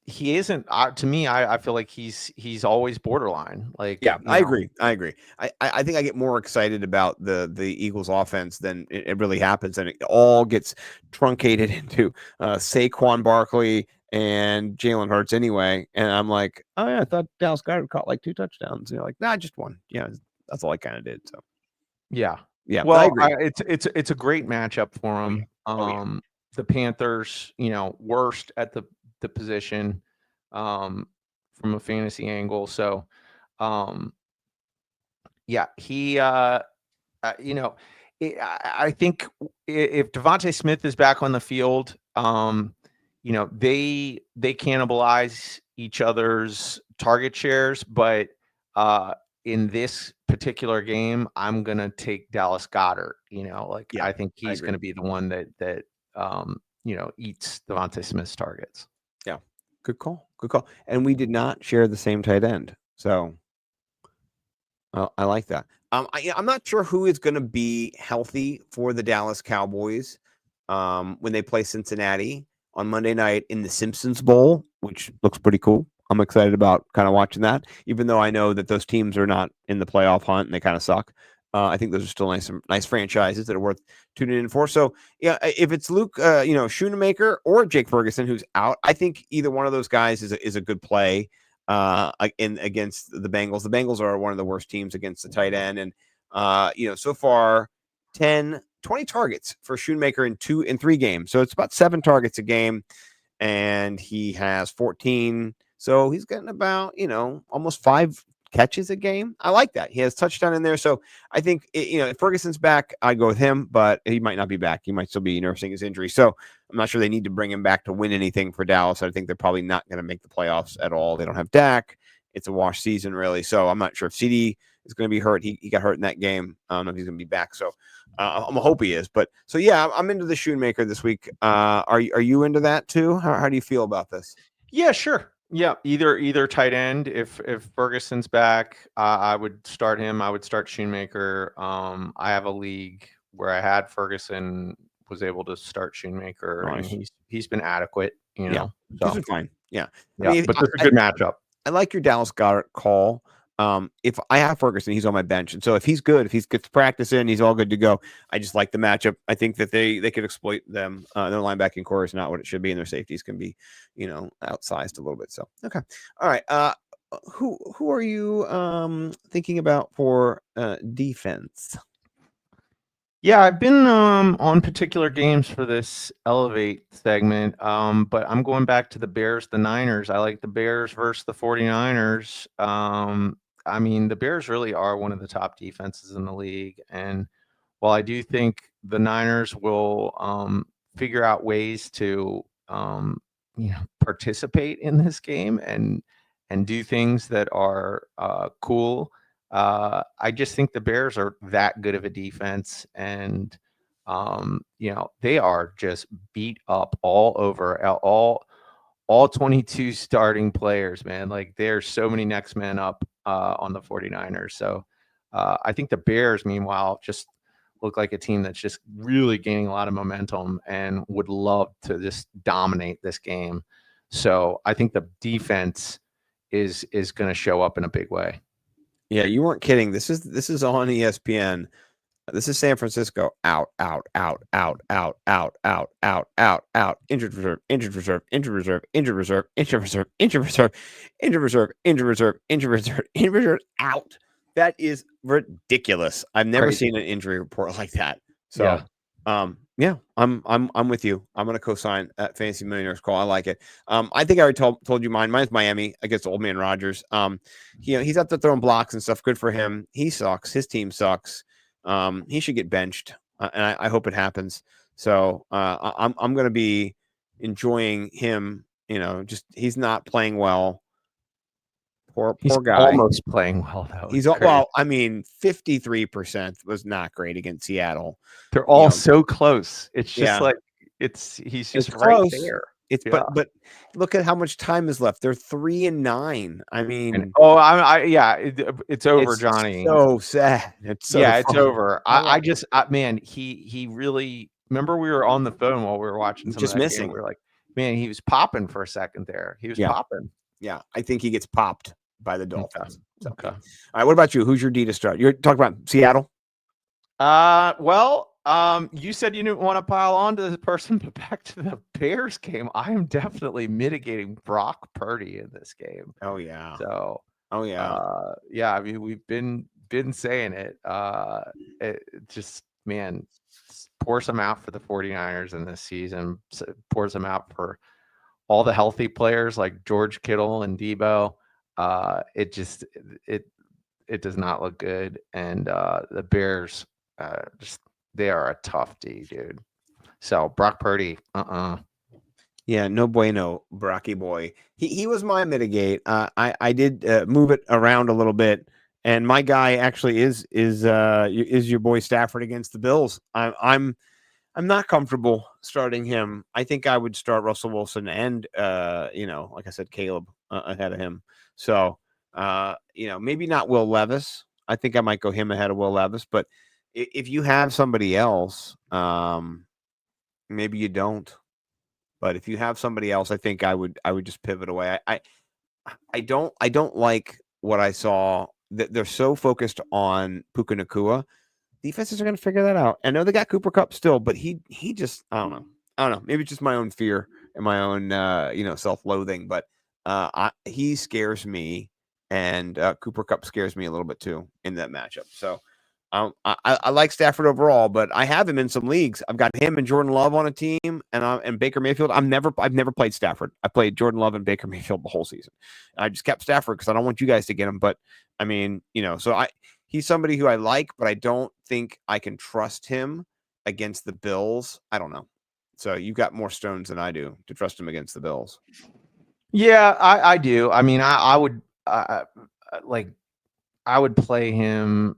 he isn't. To me, I feel like he's always borderline. I agree. I think I get more excited about the Eagles offense than it really happens, and it all gets truncated into Saquon Barkley and Jalen Hurts anyway. And I'm like, oh yeah, I thought Dallas Goedert caught 2 touchdowns. And you're like, nah, just one. Yeah. That's all I kind of did. So, yeah. Well, it's a great matchup for him. The Panthers, worst at the position, from a fantasy angle. So, he, I think if Devontae Smith is back on the field, they cannibalize each other's target shares, but in this particular game, I'm gonna take Dallas Goedert. I think he's gonna be the one that eats Devontae Smith's targets. Yeah, good call. And we did not share the same tight end, so I like that. I'm not sure who is going to be healthy for the Dallas Cowboys when they play Cincinnati on Monday night in the Simpsons Bowl, which looks pretty cool. I'm excited about kind of watching that, even though I know that those teams are not in the playoff hunt and they kind of suck. I think those are still nice franchises that are worth tuning in for. So yeah, if it's Luke, Schoonemaker or Jake Ferguson who's out, I think either one of those guys is a good play against the Bengals. The Bengals are one of the worst teams against the tight end, and so far 20 targets for Schoonemaker in 3 games. So it's about 7 targets a game, and he has 14. So he's getting about, almost 5 catches a game. I like that. He has touchdown in there. So I think, if Ferguson's back, I go with him, but he might not be back. He might still be nursing his injury. So I'm not sure they need to bring him back to win anything for Dallas. I think they're probably not going to make the playoffs at all. They don't have Dak. It's a wash season, really. So I'm not sure if CD is going to be hurt. He got hurt in that game. I don't know if he's going to be back. So I'm a hope he is. But so, yeah, I'm into the Schoonemaker this week. Are you into that too? How do you feel about this? Yeah, sure. Yeah, either tight end. If Ferguson's back, I would start him. I would start Schoonemaker. I have a league where I had Ferguson, was able to start Schoonemaker, nice. And he's been adequate. So. He's been fine. Yeah, but it's a good matchup. I like your Dallas Goedert call. If I have Ferguson, he's on my bench, and so if he's good, if he gets practice in, he's all good to go. I just like the matchup. I think that they could exploit them. Their linebacking core is not what it should be, and their safeties can be, outsized a little bit. So okay, all right. Who are you thinking about for defense? Yeah, I've been on particular games for this Elevate segment, but I'm going back to the Bears, the Niners. I like the Bears versus the 49ers. I mean, the Bears really are one of the top defenses in the league. And while I do think the Niners will figure out ways to participate in this game and do things that are cool, I just think the Bears are that good of a defense, and they are just beat up all over all 22 starting players, man. Like, there's so many next men up on the 49ers. So I think the Bears, meanwhile, just look like a team that's just really gaining a lot of momentum and would love to just dominate this game. So I think the defense is going to show up in a big way. Yeah, you weren't kidding. This is on ESPN. This is San Francisco. Out. Injured reserve. Out. That is ridiculous. I've never seen an injury report like that. So, I'm with you. I'm going to co-sign that Fantasy Millionaires call. I like it. I think I already told you mine. Mine's Miami against Old Man Rodgers. He's up there throwing blocks and stuff. Good for him. He sucks. His team sucks. He should get benched, and I hope it happens. So I'm going to be enjoying him. Just he's not playing well. Poor guy. Almost playing well though. He's well. I mean, 53% was not great against Seattle. They're all so close. It's just like he's just right close. there. But look at how much time is left. They're 3-9. I mean, it's over, Johnny. So sad. It's over. Man, he really. Remember, we were on the phone while we were watching. Just missing. We were like, man, he was popping for a second there. He was popping. Yeah, I think he gets popped by the Dolphins. Okay. All right. What about you? Who's your D to start? You're talking about Seattle. You said you didn't want to pile on to this person, but back to the Bears game, I am definitely mitigating Brock Purdy in this game. Oh yeah. So. Oh yeah. I mean, we've been saying it. It just, man, pour some out for the 49ers in this season. Pour some out for all the healthy players like George Kittle and Debo. It does not look good, and the Bears they are a tough D, dude. So Brock Purdy, Yeah, no bueno, Brocky boy. He was my mitigate. I did move it around a little bit, and my guy actually is your boy Stafford against the Bills. I'm not comfortable starting him. I think I would start Russell Wilson and like I said, Caleb ahead of him. So maybe not Will Levis. I think I might go him ahead of Will Levis, but if you have somebody else, maybe you don't. But if you have somebody else, I think I would just pivot away. I don't like what I saw. They're so focused on Puka Nacua. Defenses are going to figure that out. I know they got Cooper Kupp still, but he just I don't know. Maybe it's just my own fear and my own self-loathing. But he scares me, and Cooper Kupp scares me a little bit too in that matchup. So. I like Stafford overall, but I have him in some leagues. I've got him and Jordan Love on a team, and Baker Mayfield. I've never played Stafford. I played Jordan Love and Baker Mayfield the whole season. I just kept Stafford because I don't want you guys to get him. But I mean, so he's somebody who I like, but I don't think I can trust him against the Bills. I don't know. So you've got more stones than I do to trust him against the Bills. Yeah, I do. I mean, I would play him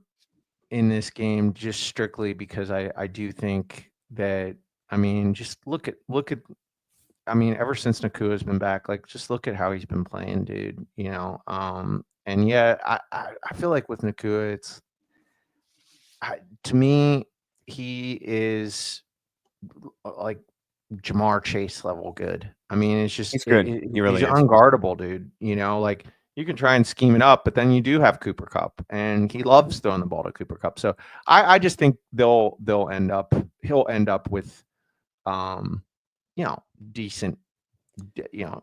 in this game just strictly because I do think that, I mean, just look at I mean, ever since Nakua has been back, like, just look at how he's been playing, dude. And yeah, I feel like with Nakua, to me, he is like Jamar Chase level good. I mean, it's just he's good. He really he's is unguardable, dude. Like, you can try and scheme it up, but then you do have Cooper Kupp, and he loves throwing the ball to Cooper Kupp. So I just think he'll end up with decent,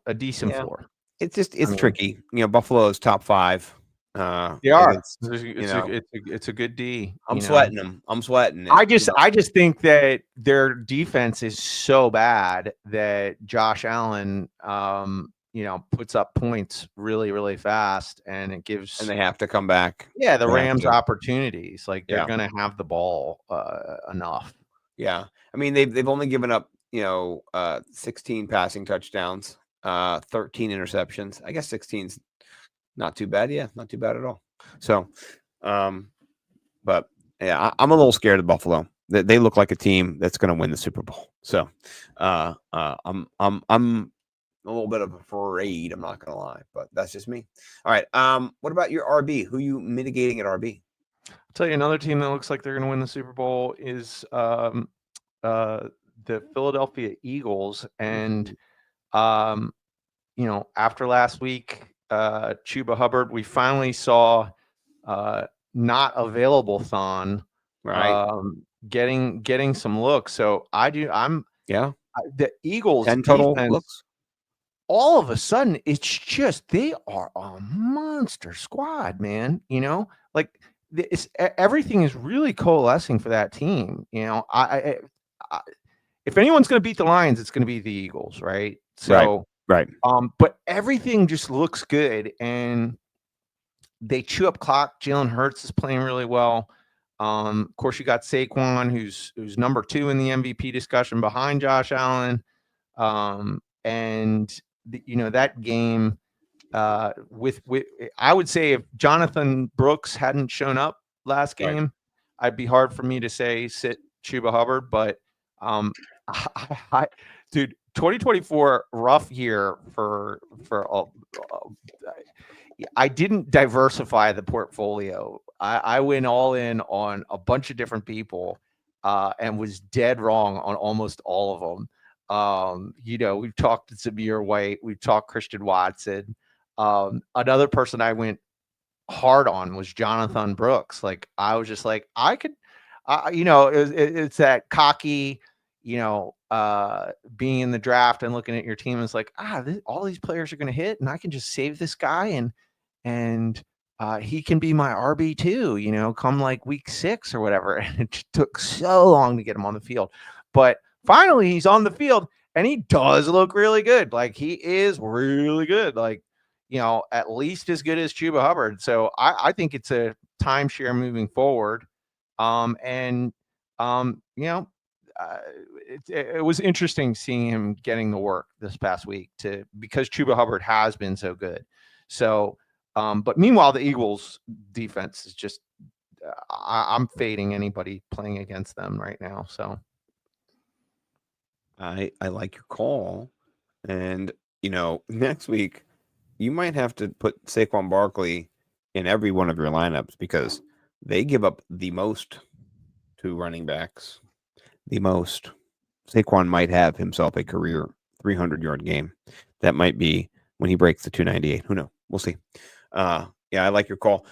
a decent floor. It's tricky. Buffalo's top 5. They are. It's a good D. I'm sweating them. I'm sweating it. I just think that their defense is so bad that Josh Allen, puts up points really, really fast, and it gives And they have to come back. the They have Rams to. opportunities. Like they're Yeah. going to have the ball enough. Yeah. I mean, they've only given up, 16 passing touchdowns, 13 interceptions. I guess 16's not too bad. Yeah, not too bad at all. So, but yeah, I'm a little scared of Buffalo. They look like a team that's going to win the Super Bowl. So, I'm a little bit of afraid. I'm not going to lie, but that's just me. All right. What about your RB? Who you mitigating at RB? I'll tell you another team that looks like they're going to win the Super Bowl is the Philadelphia Eagles. And after last week, Chubba Hubbard, we finally saw not available Thon Right. getting some looks. So the Eagles 10 total defense, looks. all of a sudden, it's just they are a monster squad, man. Like everything is really coalescing for that team. I if anyone's going to beat the Lions, it's going to be the Eagles, right? So, right. But everything just looks good, and they chew up clock. Jalen Hurts is playing really well. Of course, you got Saquon, who's number 2 in the MVP discussion behind Josh Allen. And that game with I would say if Jonathan Brooks hadn't shown up last game, I'd be hard for me to say sit Chubba Hubbard. But dude, 2024 rough year for I didn't diversify the portfolio. I went all in on a bunch of different people and was dead wrong on almost all of them. We've talked Zamir White, we've talked Christian Watson. Another person I went hard on was Jonathan Brooks. Like I was just like, I could, it's that cocky, being in the draft and looking at your team is like, all these players are going to hit, and I can just save this guy and he can be my RB2, come like week 6 or whatever. And it took so long to get him on the field, but finally he's on the field and he does look really good. Like he is really good. Like, at least as good as Chubba Hubbard. So I think it's a timeshare moving forward. It was interesting seeing him getting the work this past week because Chubba Hubbard has been so good. So, but meanwhile, the Eagles defense is just, I'm fading anybody playing against them right now. So I like your call. And, next week, you might have to put Saquon Barkley in every one of your lineups because they give up the most to running backs. The most. Saquon might have himself a career 300-yard game. That might be when he breaks the 298. Who knows? We'll see. Yeah, I like your call.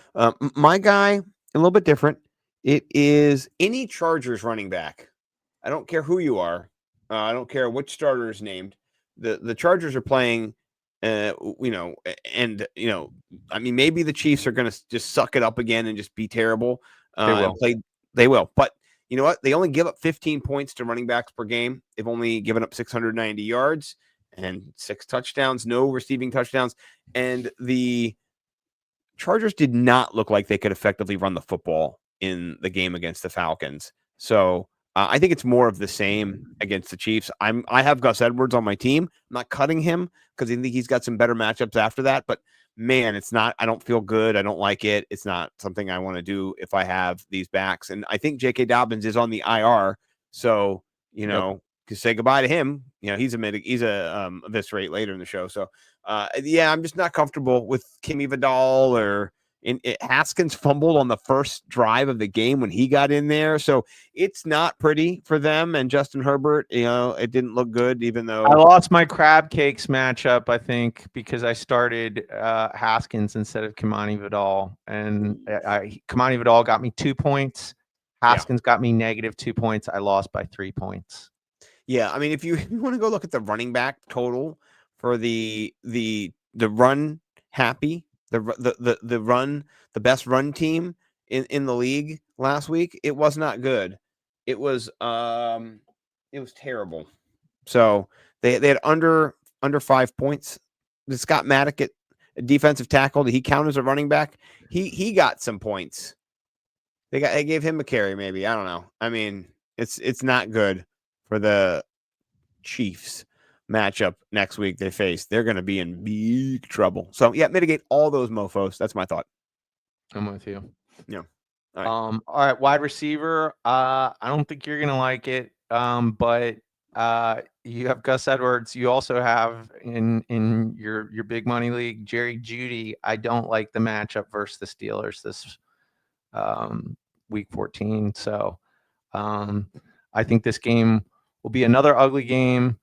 My guy, a little bit different. It is any Chargers running back. I don't care who you are. I don't care which starter is named. The Chargers are playing, I mean, maybe the Chiefs are going to just suck it up again and just be terrible. They will. But you know what? They only give up 15 points to running backs per game. They've only given up 690 yards and 6 touchdowns, no receiving touchdowns. And the Chargers did not look like they could effectively run the football in the game against the Falcons. So I think it's more of the same against the Chiefs. I have Gus Edwards on my team. I'm not cutting him because I think he's got some better matchups after that. But man, it's not. I don't feel good. I don't like it. It's not something I want to do if I have these backs. And I think J.K. Dobbins is on the IR. So to say goodbye to him. He's a Eviscerate later in the show. So I'm just not comfortable with Kimmy Vidal or. Haskins fumbled on the first drive of the game when he got in there. So it's not pretty for them. And Justin Herbert, it didn't look good, even though I lost my crab cakes matchup, I think, because I started Haskins instead of Kimani Vidal. And Kimani Vidal got me 2 points. Haskins got me -2 points. I lost by 3 points. Yeah. I mean, if you want to go look at the running back total for the run happy, the best run team in the league last week, it was not good. It was terrible. So they had under 5 points Scott Maddock at defensive tackle? Did he count as a running back? He got some points. They gave him a carry, maybe. I don't know. I mean, it's not good for the Chiefs matchup next week they face. They're going to be in big trouble. So yeah, mitigate all those mofos. That's my thought. I'm with you. Yeah. All right, wide receiver. I don't think you're gonna like it. But you have Gus Edwards. You also have in your big money league Jerry Jeudy. I don't like the matchup versus the Steelers this week 14. So I think this game will be another ugly game.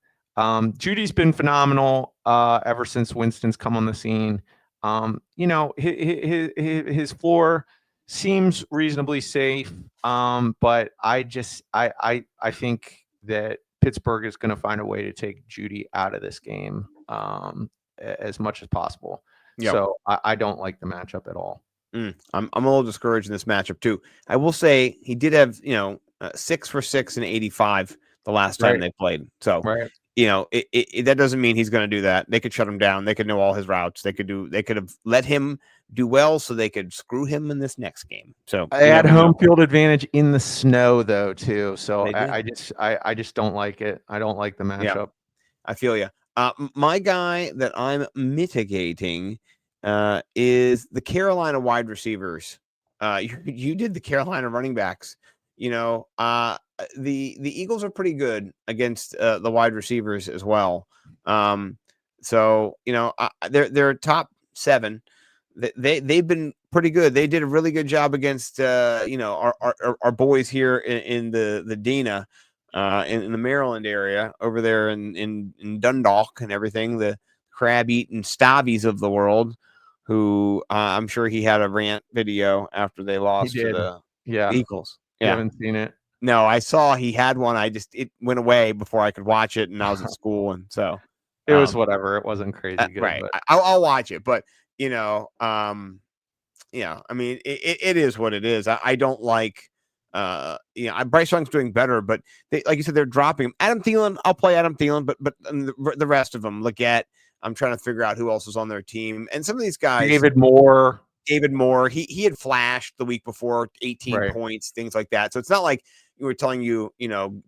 Judy's been phenomenal ever since Winston's come on the scene. You know, his floor seems reasonably safe. But I think that Pittsburgh is going to find a way to take Jeudy out of this game as much as possible. Yep. So I don't like the matchup at all. I'm a little discouraged in this matchup too. I will say he did have 6 for 6 and 85 the last time they played. So that doesn't mean he's going to do that. They could shut him down. They could know all his routes. They could have let him do well so they could screw him in this next game. So I had home field advantage in the snow though too. So I just don't like it. I don't like the matchup. Yeah, I feel you. My guy that I'm mitigating is the Carolina wide receivers. You did the Carolina running backs. The Eagles are pretty good against the wide receivers as well. So they're top 7. They've been pretty good. They did a really good job against our boys here in the Dina in the Maryland area over there in Dundalk and everything. The crab eating Stavies of the world, who I'm sure he had a rant video after they lost to the Eagles. You haven't seen it? No, I saw he had one. It went away before I could watch it, and I was at school, and so it was whatever. It wasn't crazy good. Right. But I'll watch it, but I mean, it is what it is. I don't like. Bryce Young's doing better, but like you said, they're dropping him. Adam Thielen, I'll play Adam Thielen, but the rest of them, Leggett. I'm trying to figure out who else is on their team, and some of these guys, David Moore, he had flashed the week before, 18 points, things like that. So it's not like we were telling you,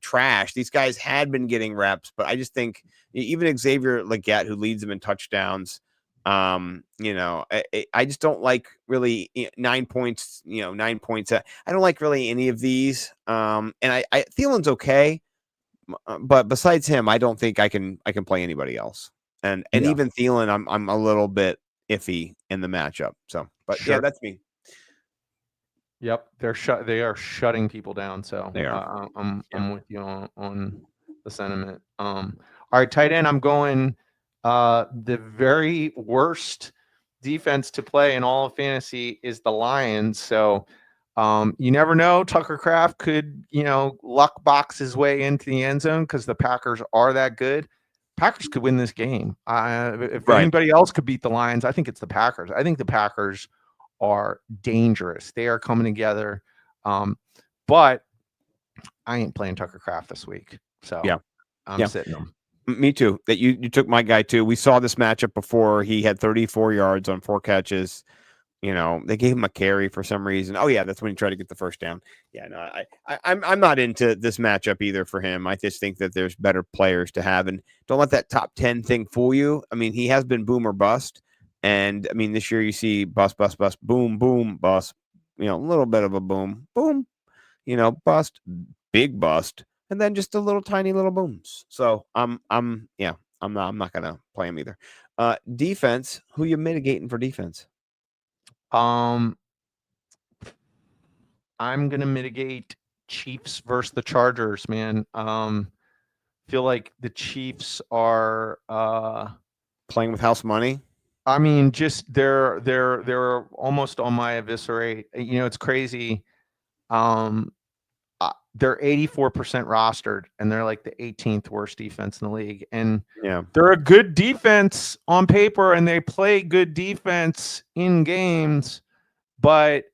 trash. These guys had been getting reps, but I just think even Xavier Leggett, who leads them in touchdowns, I just don't like really 9 points, 9 points. I don't like really any of these. And Thielen's okay, but besides him, I don't think I can play anybody else. And even Thielen, I'm a little bit iffy in the matchup. So, but yeah, that's me. Yep, they are shutting people down. So they are. I'm with you on the sentiment. All right, tight end. I'm going the very worst defense to play in all of fantasy is the Lions. So you never know. Tucker Kraft could luck box his way into the end zone because the Packers are that good. Packers could win this game. If anybody else could beat the Lions, I think it's the Packers. I think the Packers are dangerous. They are coming together. But I ain't playing Tucker Kraft this week. So I'm sitting them. Me too. That you took my guy too. We saw this matchup before. He had 34 yards on 4 catches. They gave him a carry for some reason. Oh yeah, that's when he tried to get the first down. Yeah, no, I'm not into this matchup either for him. I just think that there's better players to have, and don't let that top 10 thing fool you. I mean, he has been boom or bust, and I mean this year you see bust, boom, boom, bust. A little bit of a boom, boom. Bust, big bust, and then just a little tiny little booms. So I'm not gonna play him either. Defense, who you mitigating for defense? I'm gonna mitigate Chiefs versus the Chargers, man. Feel like the Chiefs are playing with house money. I mean, just they're almost on my Eviscerate. It's crazy. They're 84% rostered, and they're like the 18th worst defense in the league. And they're a good defense on paper, and they play good defense in games. But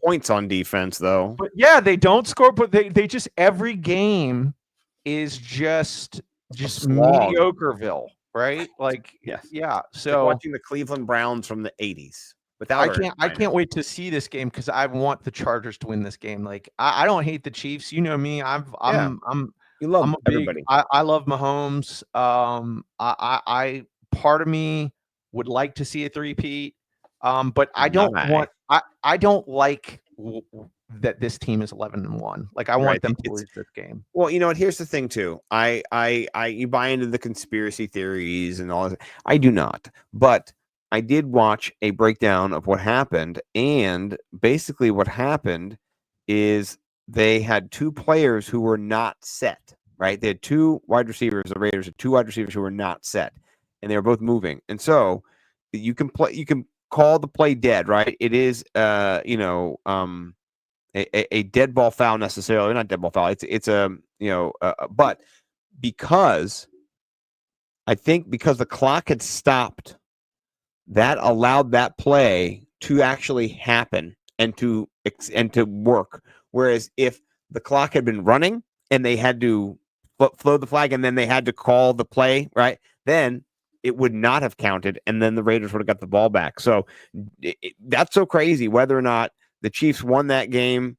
points on defense, though. But yeah, they don't score. But they just every game is just Mediocriville. right? Like, Yes. yeah. It's like So watching the Cleveland Browns from the 80s without her. I can't wait to see this game because I want the Chargers to win this game. Like, I don't hate the Chiefs. You know me. Yeah. You love I'm a big. everybody. I love Mahomes. I part of me would like to see a three-peat. But I don't want. I don't like that this team is 11-1. Like, I want them to lose this game. Well, you know what? Here's the thing, too. You buy into the conspiracy theories and all that. I do not, but I did watch a breakdown of what happened, and basically what happened is they had two players who were not set. Right? They had two wide receivers. The Raiders had two wide receivers who were not set, and they were both moving. And so you can call the play dead. Right? It is, a dead ball foul necessarily, not dead ball foul. It's a, but because the clock had stopped, that allowed that play to actually happen and to work. Whereas if the clock had been running and they had to flow the flag and then they had to call the play, right, then it would not have counted. And then the Raiders would have got the ball back. So that's so crazy. Whether or not the Chiefs won that game,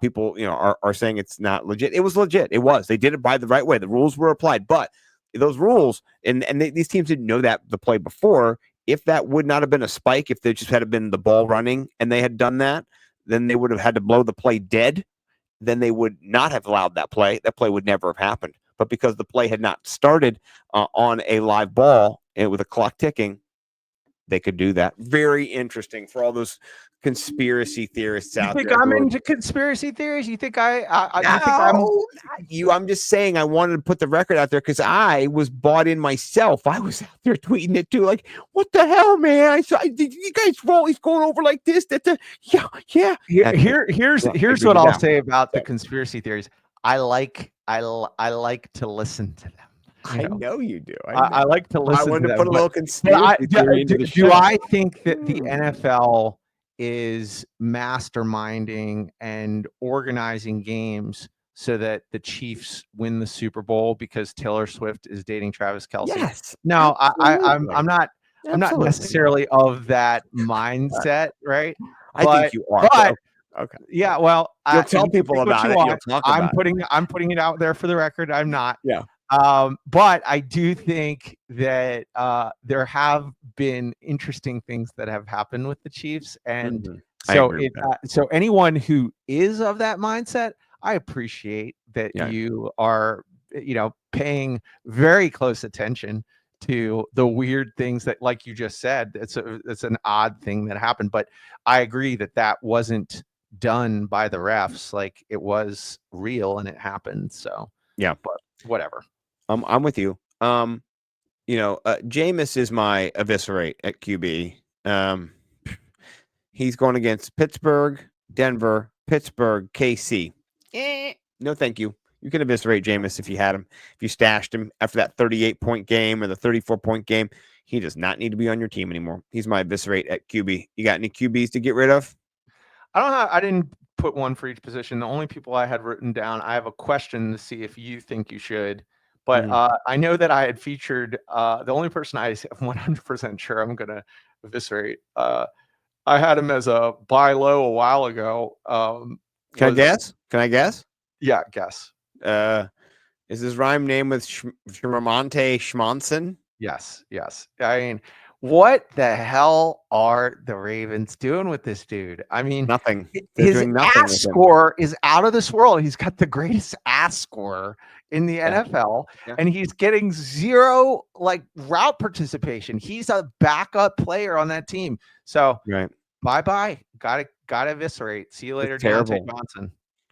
people, are saying it's not legit. It was legit. It was. They did it by the right way. The rules were applied, but those rules, these teams didn't know that the play before. If that would not have been a spike, if there just had been the ball running and they had done that, then they would have had to blow the play dead. Then they would not have allowed that play. That play would never have happened. But because the play had not started on a live ball and with a clock ticking, they could do that. Very interesting for all those conspiracy theorists out there. You think I'm into conspiracy theories? You think I'm just saying I wanted to put the record out there because I was bought in myself. I was out there tweeting it too. Like, what the hell, man? Did you guys roll? He's going over like this. Yeah. Here's what I'll say about the conspiracy theories. I like to listen to them. I know you do. I like to listen. I wanted to to put a little conspiracy theory into the show. Do I think that the NFL is masterminding and organizing games so that the Chiefs win the Super Bowl because Taylor Swift is dating Travis Kelce? Yes. No, I'm not necessarily of that mindset, right? I think you are. But okay. Yeah, well, you'll tell people about it. You'll talk about I'm putting it out there for the record. I'm not. Yeah. But I do think that there have been interesting things that have happened with the Chiefs, and so anyone who is of that mindset, I appreciate that you are, paying very close attention to the weird things that, like you just said, it's an odd thing that happened. But I agree that wasn't done by the refs. Like, it was real and it happened. So yeah, but whatever. I'm with you. Jameis is my eviscerate at QB. He's going against Pittsburgh, Denver, Pittsburgh, KC. No, thank you. You can eviscerate Jameis if you had him. If you stashed him after that 38-point game or the 34-point game, he does not need to be on your team anymore. He's my eviscerate at QB. You got any QBs to get rid of? I didn't put one for each position. The only people I had written down, I have a question to see if you think you should. But I know that I had featured the only person I'm 100% sure I'm going to eviscerate. I had him as a buy low a while ago. Can I guess? Yeah, guess. Is his rhyme name with Shramonte Schmonson? Yes. I mean, what the hell are the Ravens doing with this dude? I mean, nothing. His ass score is out of this world. He's got the greatest ass score in the NFL, and he's getting zero route participation. He's a backup player on that team. So bye. Got to eviscerate. See you later, Deontay Johnson.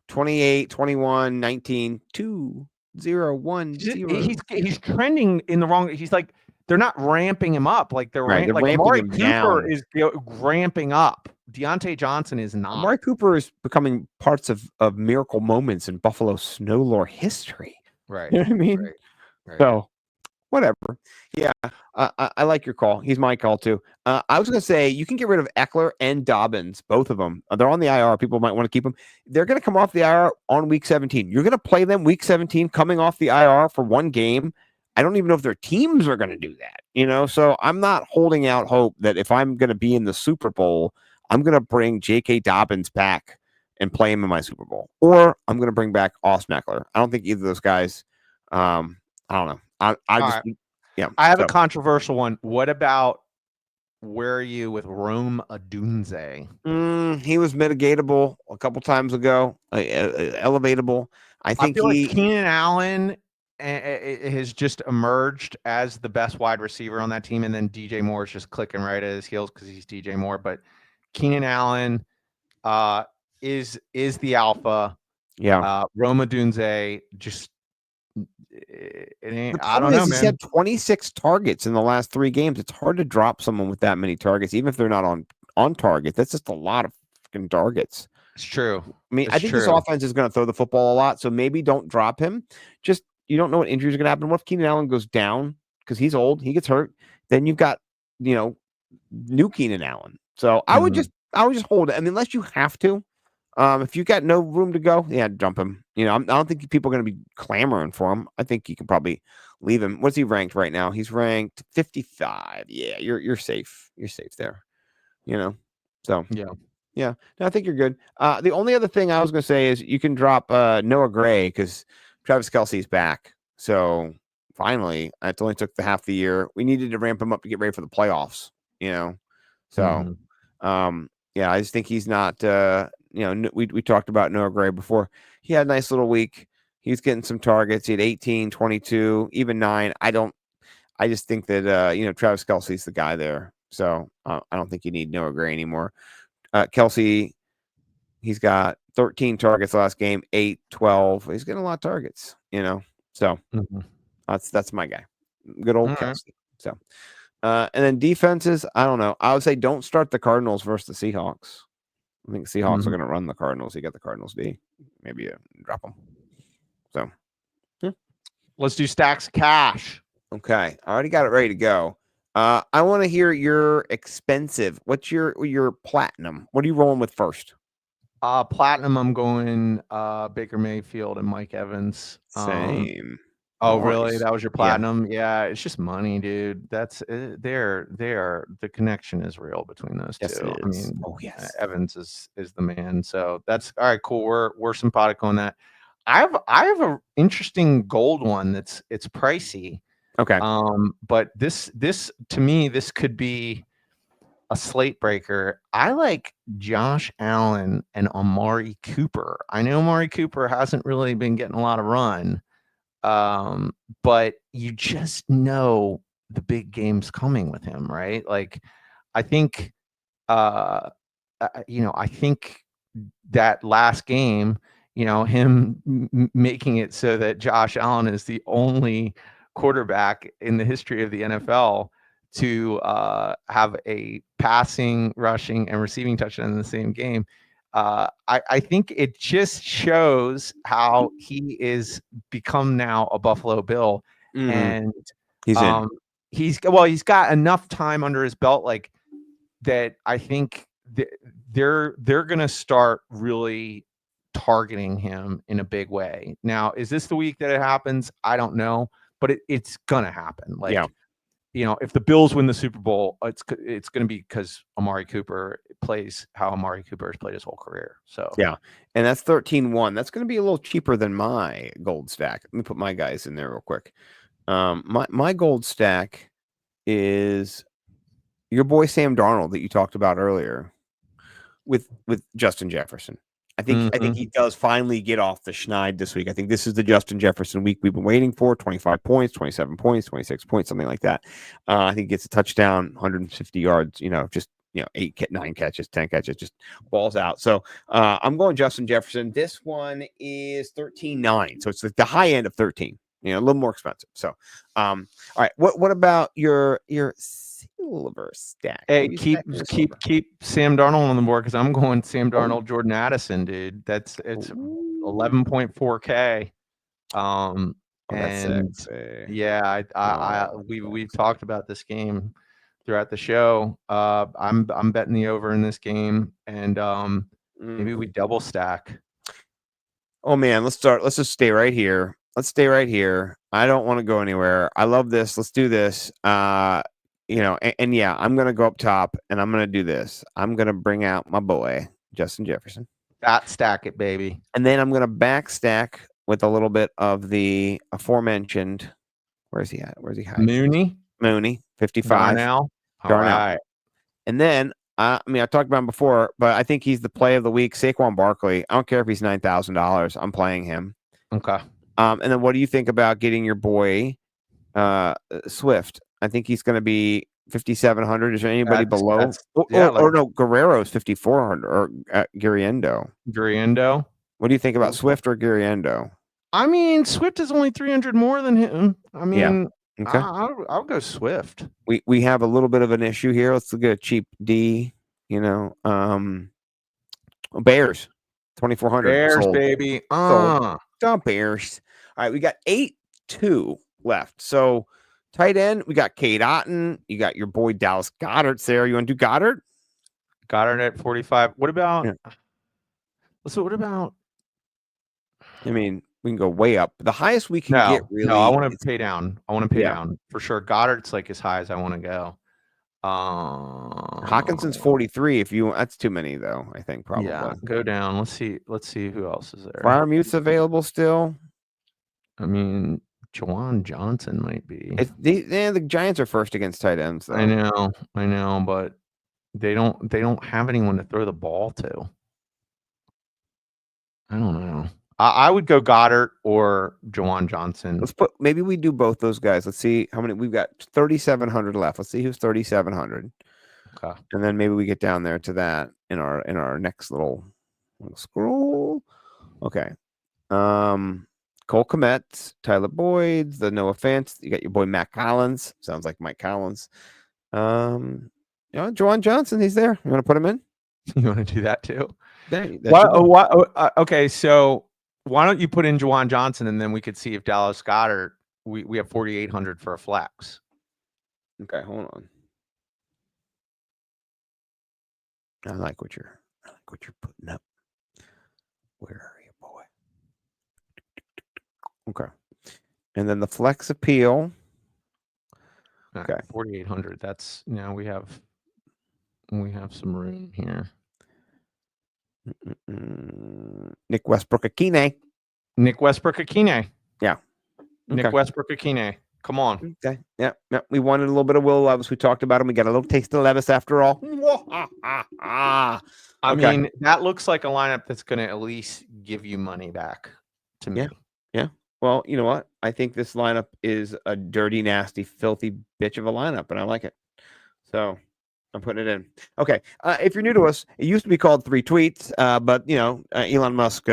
28, 21, 19, 2, 0, 1, 0. He's trending in the wrong. He's like, they're not ramping him up. Like they're ramping Amari him Cooper down. is ramping up. Deontay Johnson is not. Amari Cooper is becoming parts of miracle moments in Buffalo snow lore history. Right. You know what I mean? Right. So whatever. Yeah. I like your call. He's my call too. I was going to say you can get rid of Eckler and Dobbins, both of them. They're on the IR. People might want to keep them. They're going to come off the IR on week 17. You're going to play them week 17 coming off the IR for one game. I don't even know if their teams are going to do that, you know? So I'm not holding out hope that if I'm going to be in the Super Bowl, I'm going to bring J.K. Dobbins back and play him in my Super Bowl, or I'm going to bring back Austin Eckler. I don't think either of those guys. I don't know. I just, right. yeah. I have a controversial one. What about where are you with Rome Odunze? He was mitigatable a couple times ago, elevatable. I think feel like Keenan Allen has just emerged as the best wide receiver on that team, and then DJ Moore is just clicking right at his heels because he's DJ Moore. But Keenan Allen is the alpha. Yeah. Rome Odunze just it ain't. The I don't problem know, is he's man. had 26 targets in the last 3 games. It's hard to drop someone with that many targets, even if they're not on target. That's just a lot of freaking targets. It's true. I mean, I think this offense is going to throw the football a lot, so maybe don't drop him. Just you don't know what injuries are going to happen. What if Keenan Allen goes down because he's old, he gets hurt? Then you've got new Keenan Allen. So I would just hold it. I mean, unless you have to. If you got no room to go, yeah, dump him. I don't think people are going to be clamoring for him. I think you can probably leave him. What's he ranked right now? He's ranked 55. Yeah, you're safe. You're safe there. So yeah. No, I think you're good. The only other thing I was going to say is you can drop Noah Gray because Travis Kelce's back. So finally, it only took the half the year. We needed to ramp him up to get ready for the playoffs. So yeah, I just think he's not. We talked about Noah Gray before. He had a nice little week. He's getting some targets. He had 18, 22, even 9. I just think that Travis Kelce's the guy there. So I don't think you need Noah Gray anymore. Kelce, he's got 13 targets last game, 8, 12. He's getting a lot of targets. So that's my guy. Good old Kelce. So. And then defenses, I don't know. I would say don't start the Cardinals versus the Seahawks. I think the Seahawks are going to run the Cardinals. You got the Cardinals D. Maybe drop them. So, let's do stacks of cash. Okay, I already got it ready to go. I want to hear your expensive. What's your platinum? What are you rolling with first? Platinum, I'm going Baker Mayfield and Mike Evans. Same. Oh, Nice. really? That was your platinum? Yeah, it's just money, dude. That's there. The connection is real between those two. I mean, Evans is the man. So that's all right. Cool. We're sympathetic on that. I have an interesting gold one it's pricey. Okay. But this to me, this could be a slate breaker. I like Josh Allen and Amari Cooper. I know Amari Cooper hasn't really been getting a lot of run. But you just know the big game's coming with him, right? Like, I think, I think that last game, him making it so that Josh Allen is the only quarterback in the history of the NFL to have a passing, rushing, and receiving touchdown in the same game. I think it just shows how he is become now a Buffalo Bill, and he's in. He's got enough time under his belt, like that. I think they're gonna start really targeting him in a big way. Now, is this the week that it happens? I don't know, but it's gonna happen. Like, if the Bills win the Super Bowl, it's going to be because Amari Cooper plays how Amari Cooper has played his whole career. So yeah, and that's 13-1. That's going to be a little cheaper than my gold stack. Let me put my guys in there real quick. My gold stack is your boy Sam Darnold that you talked about earlier with Justin Jefferson. I think he does finally get off the schneid this week. I think this is the Justin Jefferson week we've been waiting for. 25 points, 27 points, 26 points, something like that. I think he gets a touchdown, 150 yards, just 8, 9 catches, 10 catches, just balls out. So I'm going Justin Jefferson. This one is 13.9. So it's like the high end of 13, a little more expensive. So all right. What about your silver stack? Hey, keep Sam Darnold on the board because I'm going Sam Darnold, Jordan Addison, dude. It's 11.4K. And yeah, we've talked about this game throughout the show. I'm betting the over in this game, and maybe we double stack. Oh man, let's just stay right here. let's stay right here. I don't want to go anywhere. I love this. Let's do this. And yeah, I'm gonna go up top and I'm gonna do this. I'm gonna bring out my boy Justin Jefferson, Fat stack it, baby. and then I'm gonna back stack with a little bit of the aforementioned. Where's he at? Where's he hiding? Mooney, 55. Darnell. All Darnell. right. And then, I talked about him before, but I think he's the play of the week. Saquon Barkley. I don't care if he's $9,000. I'm playing him. Okay. And then what do you think about getting your boy Swift? I think he's going to be 5,700. Is there anybody below? No, Guerrero's 5,400 or Guriendo. Guriendo. What do you think about Swift or Guriendo? I mean, Swift is only 300 more than him. I mean, okay. I'll go Swift. We have a little bit of an issue here. Let's look at a cheap D. Bears 2,400. Bears, sold. baby. Sold. Bears. All right, we got 8-2 left. So tight end, we got Cade Otton. You got your boy Dallas Goedert's there. You want to do Goedert? Goedert at 45. What about? So what about? I mean, we can go way up. The highest we can get, really. No, I want to pay down. I want to pay down for sure. Goddard's like as high as I want to go. Hawkinson's 43. If you, that's too many though. I think probably. Yeah, go down. Let's see who else is there. Fryermuth's available still. I mean, Juwan Johnson might be. The Giants are first against tight ends. Though. I know, but they don't have anyone to throw the ball to. I don't know. I would go Goedert or Juwan Johnson. Maybe we do both those guys. Let's see how many we've got. 3,700 left. Let's see who's 3,700. Okay. And then maybe we get down there to that in our next little scroll. Okay. Cole Kmet, Tyler Boyd, the no offense. You got your boy Matt Collins. Sounds like Mike Collins. Juwan Johnson, he's there. You want to put him in? You want to do that too? Okay, so why don't you put in Juwan Johnson and then we could see if Dallas Goedert, we have 4,800 for a flex. Okay, hold on. I like what you're putting up. Where are you, boy? Okay. And then the flex appeal. Okay. 4,800. That's we have some room here. Nick Westbrook-Akine. Yeah. Nick Westbrook-Akine. Come on. Okay. Yeah. We wanted a little bit of Will Levis. We talked about him. We got a little taste of Levis after all. I mean, that looks like a lineup that's going to at least give you money back to me. Yeah. Well, you know what? I think this lineup is a dirty, nasty, filthy bitch of a lineup, and I like it. So I'm putting it in. Okay. If you're new to us, it used to be called 3 tweets, but Elon Musk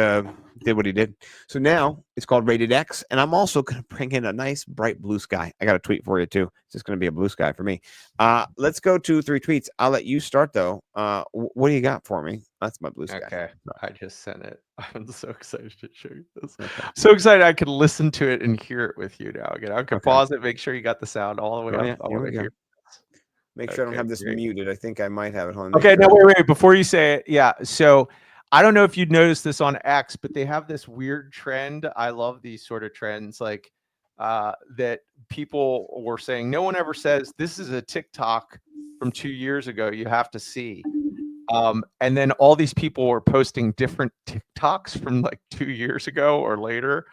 did what he did. So now it's called Rated X, and I'm also going to bring in a nice bright blue sky. I got a tweet for you too. It's just going to be a blue sky for me. Let's go to 3 tweets. I'll let you start though. What do you got for me? That's my blue sky. Okay. I just sent it. I'm so excited to show you this. Okay. So excited I could listen to it and hear it with you now. Again, I can pause it, make sure you got the sound all the way up. Yeah, I want to hear. Make sure I don't have this muted. I think I might have it on. Okay, no, wait. Before you say it, yeah. So I don't know if you'd noticed this on X, but they have this weird trend. I love these sort of trends, like that people were saying. No one ever says this is a TikTok from 2 years ago. You have to see. And then all these people were posting different TikToks from like 2 years ago or later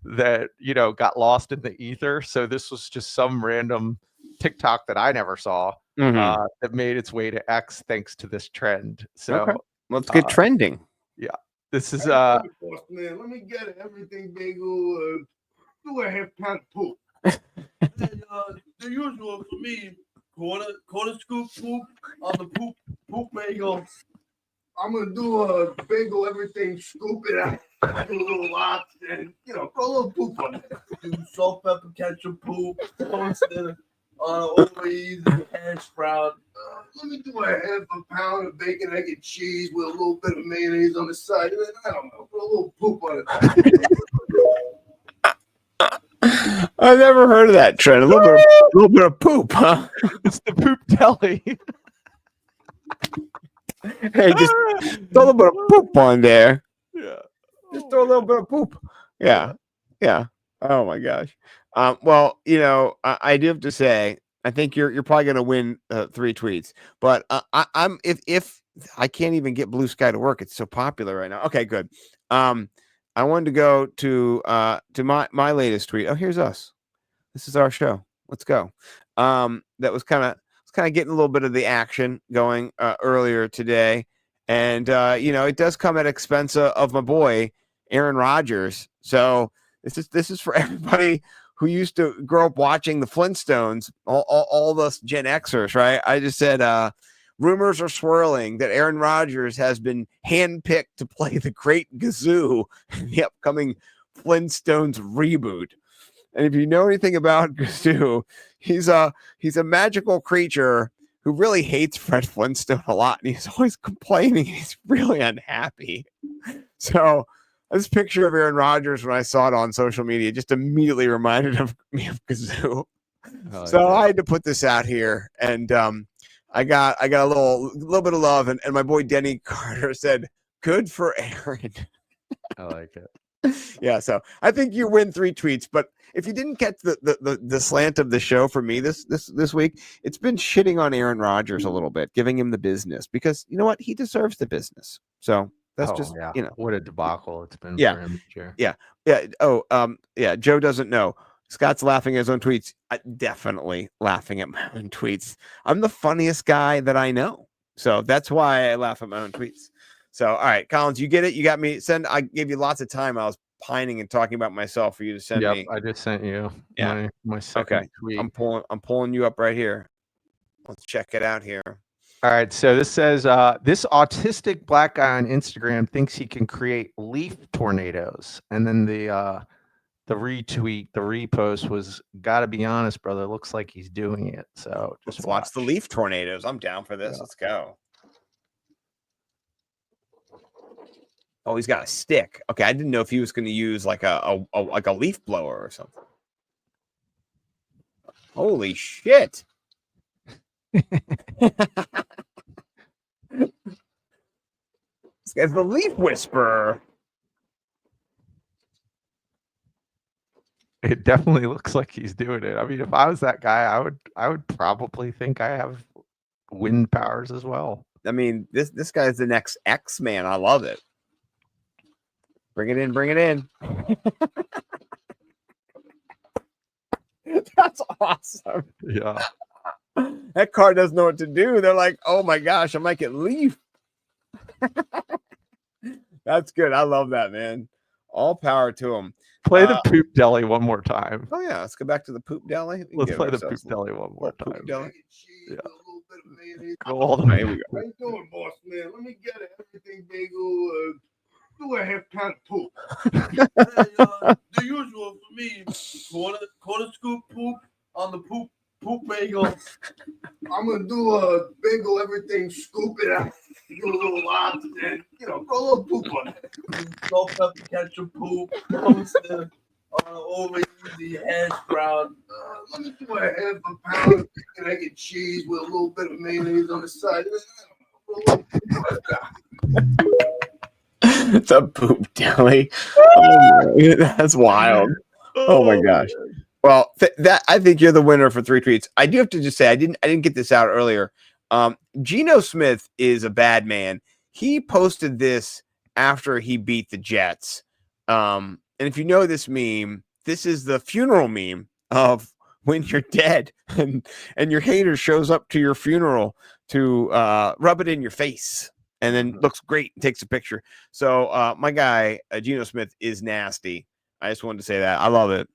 that got lost in the ether. So this was just some random TikTok that I never saw. That made its way to X thanks to this trend. So let's get trending. Yeah, this is man. Let me get everything bagel. Do a half pound of poop. And, the usual for me, quarter scoop poop on the poop bagel. I'm gonna do a bagel, everything, scoop it out, a little lot, and throw a little poop on it. Do salt, pepper, ketchup, poop, toasted. Always hash brown. Let me do a half a pound of bacon, egg, and cheese with a little bit of mayonnaise on the side. And then, I don't know, put a little poop on it. I've never heard of that trend. A little bit of poop, huh? It's the poop deli. Hey, just throw a little bit of poop on there. Yeah. Just throw a little bit of poop. Yeah. Oh my gosh. Well, you know, I do have to say, I think you're probably going to win 3 tweets, but I'm if I can't even get Blue Sky to work, it's so popular right now. Okay, good. I wanted to go to my latest tweet. Oh, here's us. This is our show. Let's go. That was kind of getting a little bit of the action going earlier today, and you know, it does come at expense of my boy Aaron Rodgers. So this is for everybody who used to grow up watching the Flintstones, all us Gen Xers, right? I just said rumors are swirling that Aaron Rodgers has been handpicked to play the Great Gazoo in the upcoming Flintstones reboot. And if you know anything about Gazoo, he's a magical creature who really hates Fred Flintstone a lot, and he's always complaining. He's really unhappy. So this picture of Aaron Rodgers, when I saw it on social media, just immediately reminded me of Gazoo. So I had to put this out here, and I got a little bit of love, and my boy Denny Carter said, "Good for Aaron." I like it. Yeah, so I think you win 3 tweets, but if you didn't catch the slant of the show for me this week, it's been shitting on Aaron Rodgers a little bit, giving him the business, because you know what, he deserves the business. So that's just you know, what a debacle it's been Yeah. for him this year. yeah. Oh, yeah. Joe doesn't know. Scott's laughing at his own tweets. Definitely laughing at my own tweets. I'm the funniest guy that I know, so that's why I laugh at my own tweets. So, all right, Collins, you get it. You got me. I gave you lots of time. I was pining and talking about myself for you to send me. I just sent you my second tweet. I'm pulling you up right here. Let's check it out here. All right, so this says this autistic black guy on Instagram thinks he can create leaf tornadoes, and then the retweet, the repost was, "Gotta be honest, brother, looks like he's doing it." So just Let's watch the leaf tornadoes. I'm down for this. Yeah. Let's go. Oh, he's got a stick. Okay, I didn't know if he was going to use like a leaf blower or something. Holy shit! This guy's the leaf whisperer. It definitely looks like he's doing it. I mean, if I was that guy, I would probably think I have wind powers as well. I mean, this guy's the next X-Man. I love it. Bring it in, bring it in. That's awesome. Yeah. That car doesn't know what to do. They're like, oh my gosh, I might get leaf. That's good. I love that, man. All power to him. Play the poop deli one more time. Oh yeah, let's go back to the poop deli. Let's play the poop deli one more time. Poop deli. Yeah. Go all the way. Here we go. How you doing, boss man? Let me get everything bagel. Do a half pound of poop. The usual for me. Quarter scoop poop on the poop bagel. I'm gonna do a bagel everything, scoop it out, do a little lot, and throw a little poop on it. Salt, pepper, ketchup, poop, toast it over the hash brown. Let me do a half a pound of chicken, egg, and cheese with a little bit of mayonnaise on the side. It's a poop deli. Oh, that's wild. Oh my gosh. Well, that I think you're the winner for 3 tweets. I do have to just say I didn't get this out earlier. Geno Smith is a bad man. He posted this after he beat the Jets. And if you know this meme, this is the funeral meme of when you're dead and your hater shows up to your funeral to rub it in your face. And then looks great and takes a picture. So my guy, Geno Smith, is nasty. I just wanted to say that. I love it.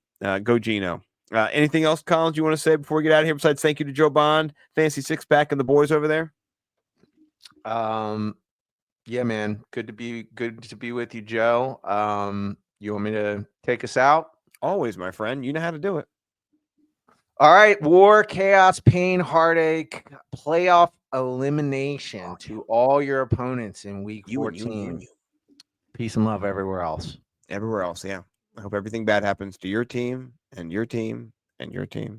Go Geno. Anything else, Collins, you want to say before we get out of here besides thank you to Joe Bond, Fancy Six Pack, and the boys over there? Yeah, man. Good to be with you, Joe. You want me to take us out? Always, my friend. You know how to do it. All right. War, chaos, pain, heartache, playoff elimination to all your opponents in week 14. You. Peace and love everywhere else. Everywhere else, yeah. I hope everything bad happens to your team and your team and your team.